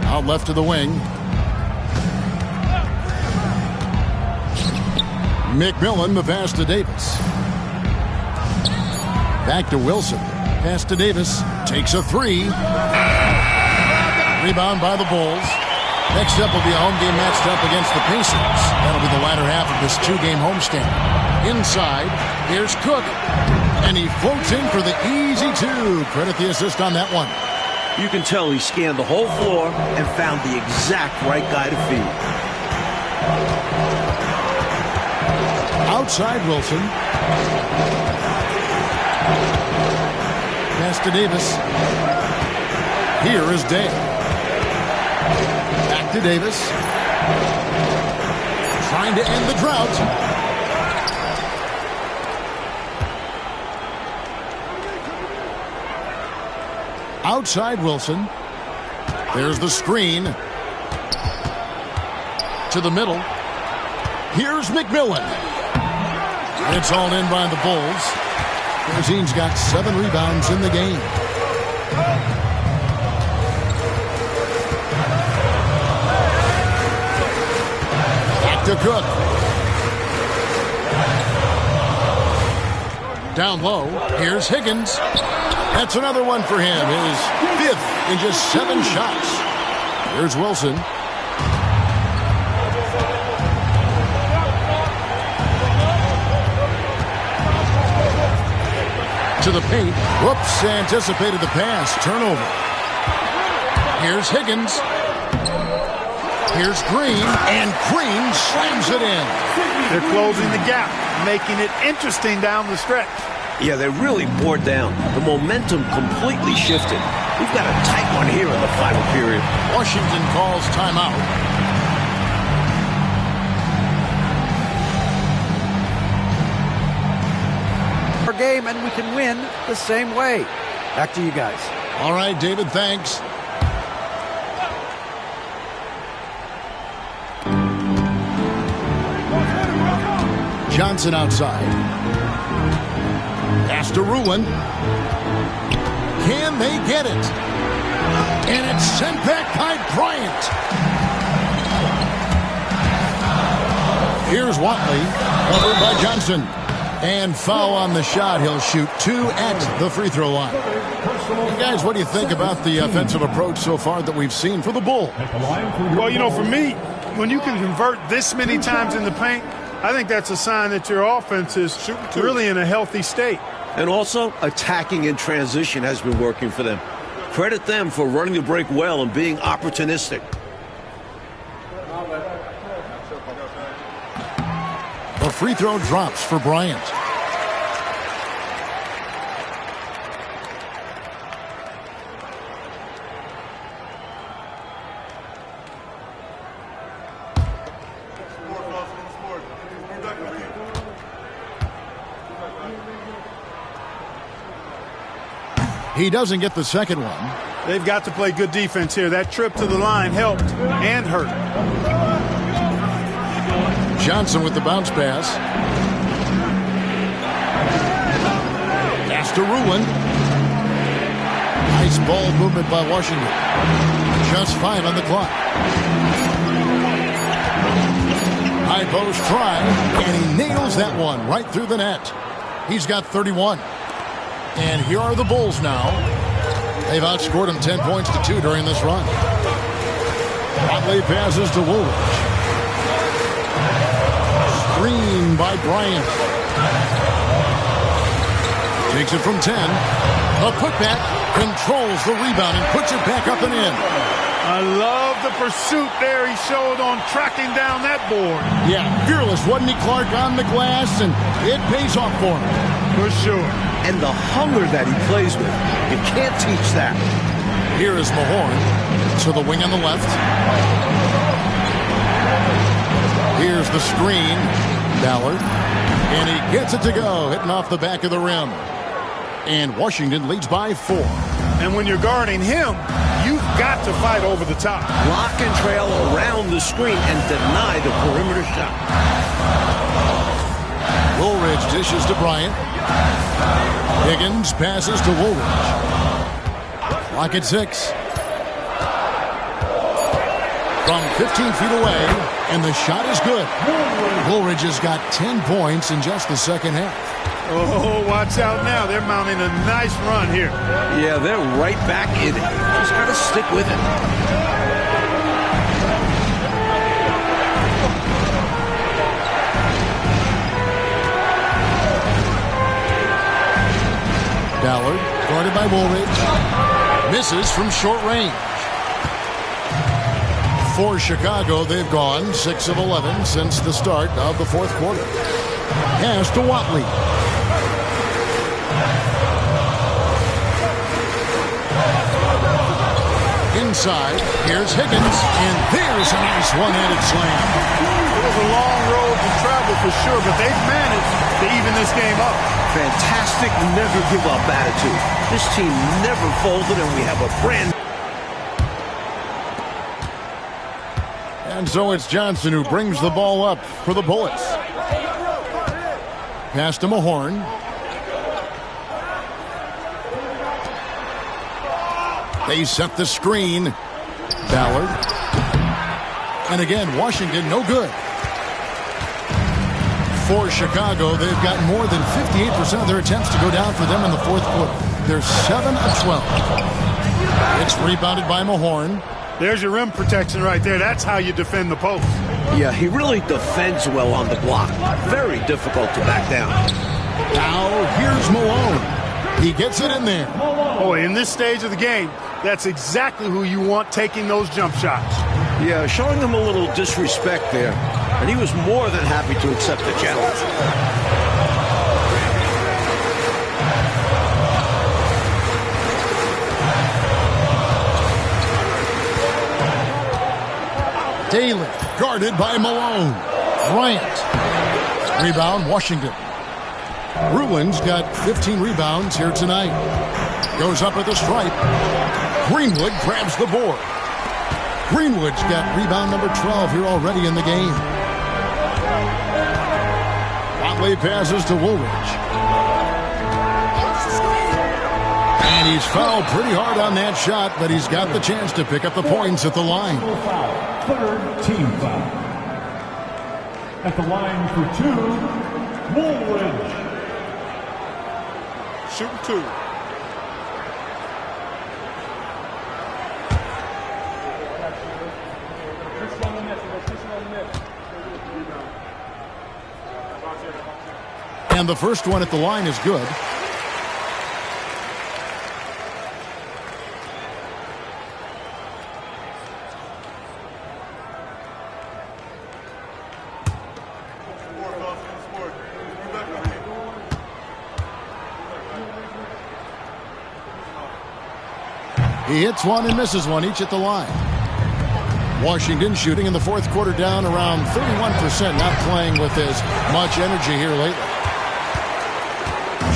Out left to the wing. McMillan, the pass to Davis. Back to Wilson. Pass to Davis. Takes a 3. Rebound by the Bulls. Next up will be a home game matched up against the Pacers. That'll be the latter half of this 2-game homestand. Inside, here's Cook. And he floats in for the easy 2. Credit the assist on that one. You can tell he scanned the whole floor and found the exact right guy to feed. Outside Wilson. Pass to Davis. Here is Day. Back to Davis. Trying to end the drought. Outside Wilson. There's the screen. To the middle. Here's McMillan. It's all in by the Bulls. Brazine's got 7 rebounds in the game. Back to Cook. Down low. Here's Higgins. That's another one for him. His 5th in just 7 shots. Here's Wilson. To the paint. Whoops, anticipated the pass. Turnover. Here's Higgins. Here's Green, and Green slams it in. They're closing the gap, making it interesting down the stretch. Yeah, they really bore down. The momentum completely shifted. We've got a tight one here in the final period. Washington calls timeout. Our game, and we can win the same way. Back to you guys. All right, David, thanks. Johnson outside. Pass to Ruin. Can they get it? And it's sent back by Bryant. Here's Watley. Covered by Johnson. And foul on the shot. He'll shoot 2 at the free throw line. Hey guys, what do you think about the offensive approach so far that we've seen for the Bull? Well, you know, for me, when you can convert this many times in the paint, I think that's a sign that your offense is really in a healthy state. And also, attacking in transition has been working for them. Credit them for running the break well and being opportunistic. The free throw drops for Bryant. He doesn't get the second one. They've got to play good defense here. That trip to the line helped and hurt. Johnson with the bounce pass. Pass to Ruin. Nice ball movement by Washington. Just 5 on the clock. High post try, and he nails that one right through the net. He's got 31. And here are the Bulls now. They've outscored him 10 points to 2 during this run. Watley passes to Woolridge. Screen by Bryant. Takes it from 10. A putback controls the rebound and puts it back up and in. I love the pursuit there he showed on tracking down that board. Yeah, fearless, wasn't he, Clark, on the glass, and it pays off for him. For sure. And the hunger that he plays with. You can't teach that. Here is Mahorn to the wing on the left. Here's the screen. Ballard. And he gets it to go, hitting off the back of the rim. And Washington leads by 4. And when you're guarding him, you've got to fight over the top. Lock and trail around the screen and deny the perimeter shot. Woolridge dishes to Bryant. Higgins passes to Woolridge. Clock at 6. From 15 feet away, and the shot is good. Woolridge has got 10 points in just the second half. Oh, watch out now. They're mounting a nice run here. Yeah, they're right back in it. Just got to stick with it. Ballard, guarded by Woolridge, misses from short range. For Chicago, they've gone 6 of 11 since the start of the fourth quarter. Pass to Watley. Inside, here's Higgins, and there's a nice one-handed slam. It was a long road to travel for sure, but they've managed to even this game up. Fantastic never-give-up attitude. This team never folded, and we have a brand. And so it's Johnson who brings the ball up for the Bullets. Pass to Mahorn. They set the screen. Ballard. And again, Washington, no good. For Chicago, they've got more than 58% of their attempts to go down for them in the fourth quarter. They're 7 of 12. It's rebounded by Mahorn. There's your rim protection right there. That's how you defend the post. Yeah, he really defends well on the block. Very difficult to back down. Now, here's Malone. He gets it in there. Boy, in this stage of the game, that's exactly who you want taking those jump shots. Yeah, showing him a little disrespect there. And he was more than happy to accept the challenge. Daly, guarded by Malone. Bryant. Rebound, Washington. Ruland's got 15 rebounds here tonight. Goes up at the stripe. Greenwood grabs the board. Greenwood's got rebound number 12 here already in the game. Watley passes to Woolridge. And he's fouled pretty hard on that shot, but he's got the chance to pick up the points at the line. Third team foul. At the line for 2, Woolridge. Shooting 2. And the first one at the line is good. He hits one and misses one, each at the line. Washington shooting in the fourth quarter down around 31%, not playing with as much energy here lately.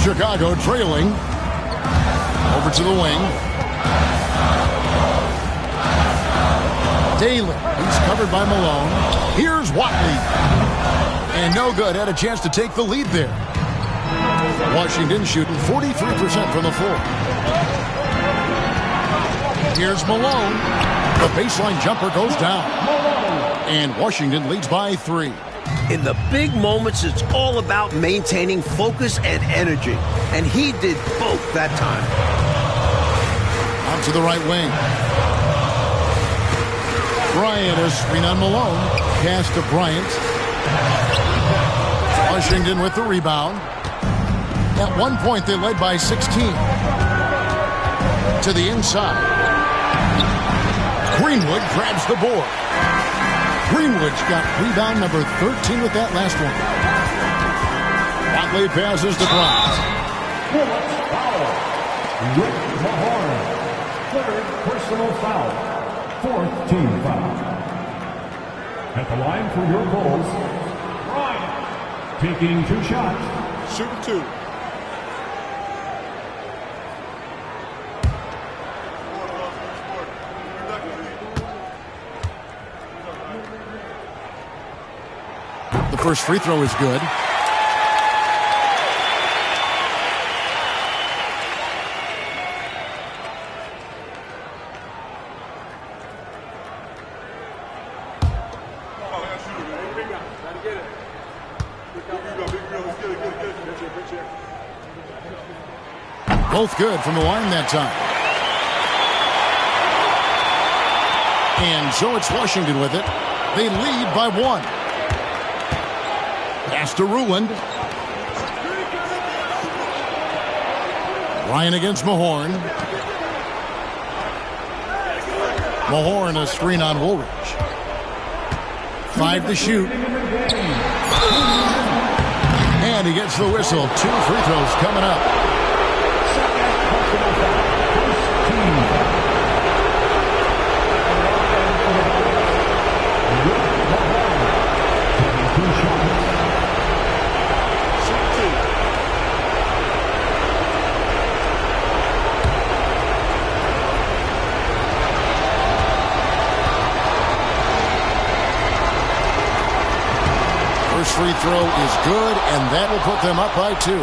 Chicago trailing. Over to the wing. Daly. He's covered by Malone. Here's Watley. And no good. Had a chance to take the lead there. Washington shooting 43% from the floor. Here's Malone. The baseline jumper goes down. And Washington leads by 3. In the big moments, it's all about maintaining focus and energy. And he did both that time. Out to the right wing. Bryant is screen on Malone. Pass to Bryant. Washington with the rebound. At one point, they led by 16. To the inside. Greenwood grabs the board. Greenwood's got rebound number 13 with that last one. Watley passes to Bryant. Rick Mahorn. Third personal foul. Fourth team foul. At the line for your goals, Bryant taking 2 shots. Shooting 2. The first free throw is good. Both good from the line that time. And so it's Washington with it. They lead by 1. Pass to Ruland. Ryan against Mahorn. Mahorn a screen on Woolridge. 5 to shoot. And he gets the whistle. 2 free throws coming up. throw is good, and that will put them up by 2.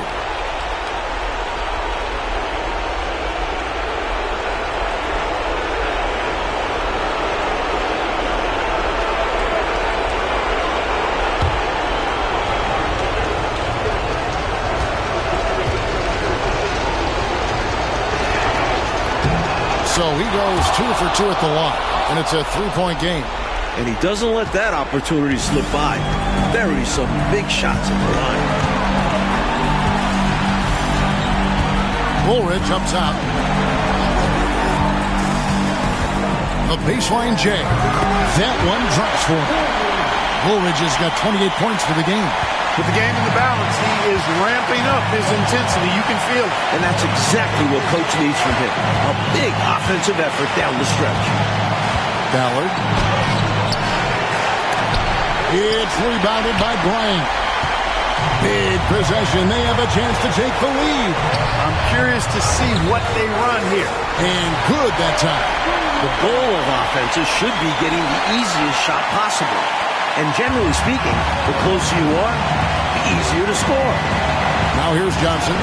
So he goes 2 for 2 at the line, and it's a 3-point game. And he doesn't let that opportunity slip by. Buries some big shots at the line. Woolridge up top. The baseline J. That one drops for him. Woolridge has got 28 points for the game. With the game in the balance, he is ramping up his intensity. You can feel it. And that's exactly what Coach needs from him. A big offensive effort down the stretch. Ballard. It's rebounded by Bryant. Big possession. They have a chance to take the lead. I'm curious to see what they run here. And good that time. The goal of offenses should be getting the easiest shot possible. And generally speaking, the closer you are, the easier to score. Now here's Johnson.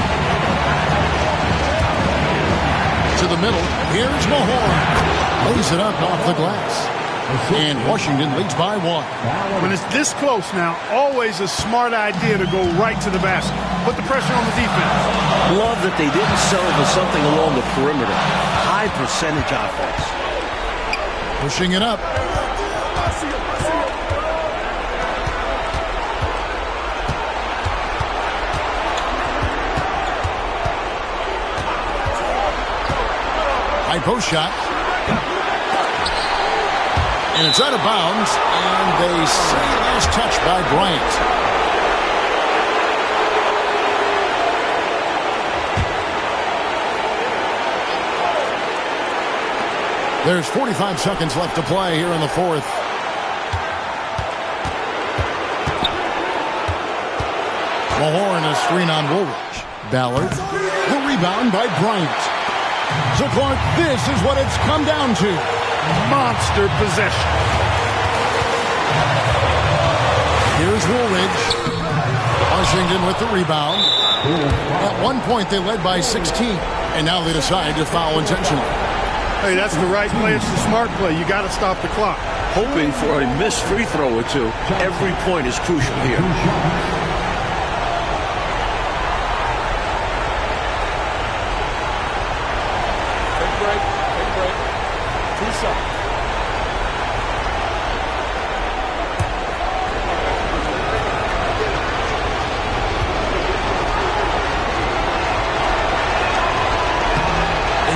To the middle. Here's Mahorn. Lays it up off the glass. And Washington leads by 1. When it's this close now, always a smart idea to go right to the basket. Put the pressure on the defense. Love that they didn't settle for something along the perimeter. High percentage offense. Pushing it up. High post shot. And it's out of bounds, and they say last touch by Bryant. There's 45 seconds left to play here in the 4th. Mahorn a screen on Woolridge. Ballard. The rebound by Bryant. So Clark, this is what it's come down to. Monster possession. Here's Woolridge. Washington with the rebound. At one point, they led by 16, and now they decide to foul intentionally. Hey, that's the right play. It's the smart play. You got to stop the clock. Hoping for a missed free throw or two. Every point is crucial here.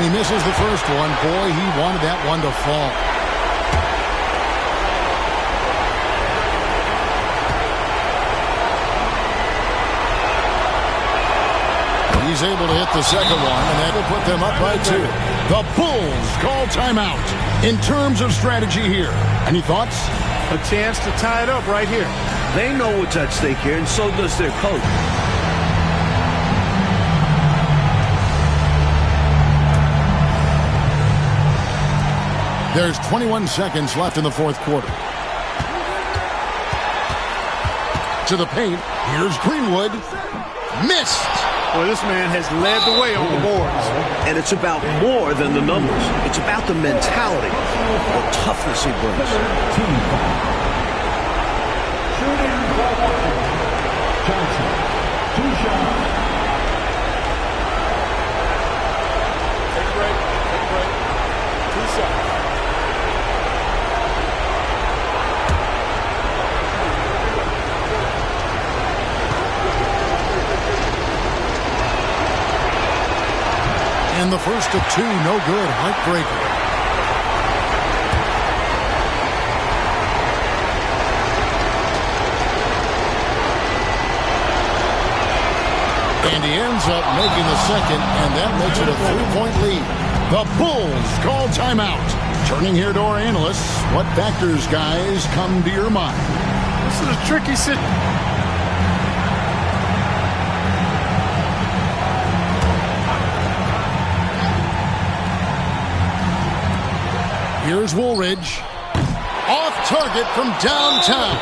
He misses the first one. Boy, he wanted that one to fall. He's able to hit the second one, and that will put them up by 2. The Bulls call timeout. In terms of strategy here, any thoughts? A chance to tie it up right here. They know what's at stake here, and so does their coach. There's 21 seconds left in the 4th quarter. To the paint. Here's Greenwood. Missed. Well, this man has led the way on the boards. And it's about more than the numbers. It's about the mentality, the toughness he brings. Shooting Johnson. 2 shots. Take a break. 2 shots. And the first of 2, no good. Heartbreaker. And he ends up making the second, and that makes it a 3-point lead. The Bulls call timeout. Turning here to our analysts, what factors, guys, come to your mind? This is a tricky situation. Here's Woolridge. Off target from downtown.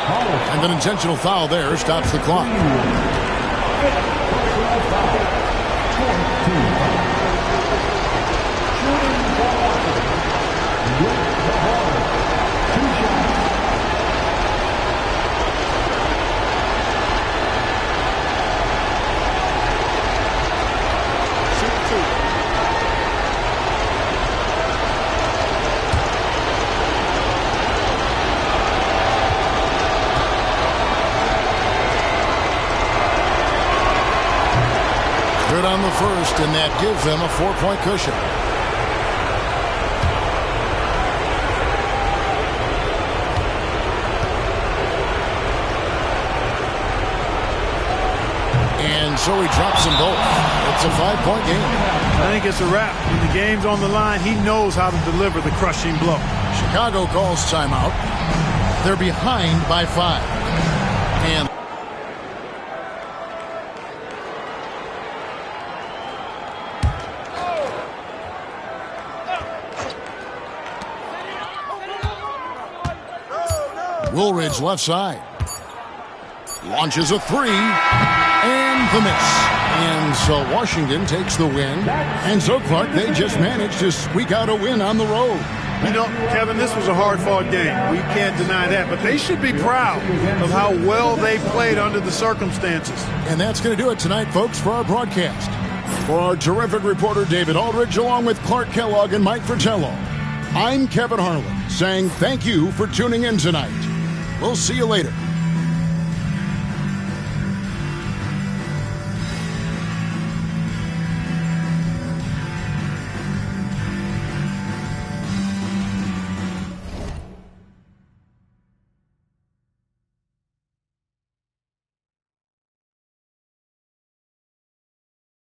And an intentional foul there stops the clock. Good on the first, and that gives them a 4-point cushion. And so he drops them both. It's a 5-point game. I think it's a wrap. When the game's on the line, he knows how to deliver the crushing blow. Chicago calls timeout. They're behind by 5. And Woolridge left side. Launches a 3. And the miss. And so Washington takes the win. And so, Clark, they just managed to squeak out a win on the road. You know, Kevin, this was a hard-fought game. We can't deny that. But they should be proud of how well they played under the circumstances. And that's going to do it tonight, folks, for our broadcast. For our terrific reporter, David Aldridge, along with Clark Kellogg and Mike Fratello, I'm Kevin Harlan saying thank you for tuning in tonight. We'll see you later.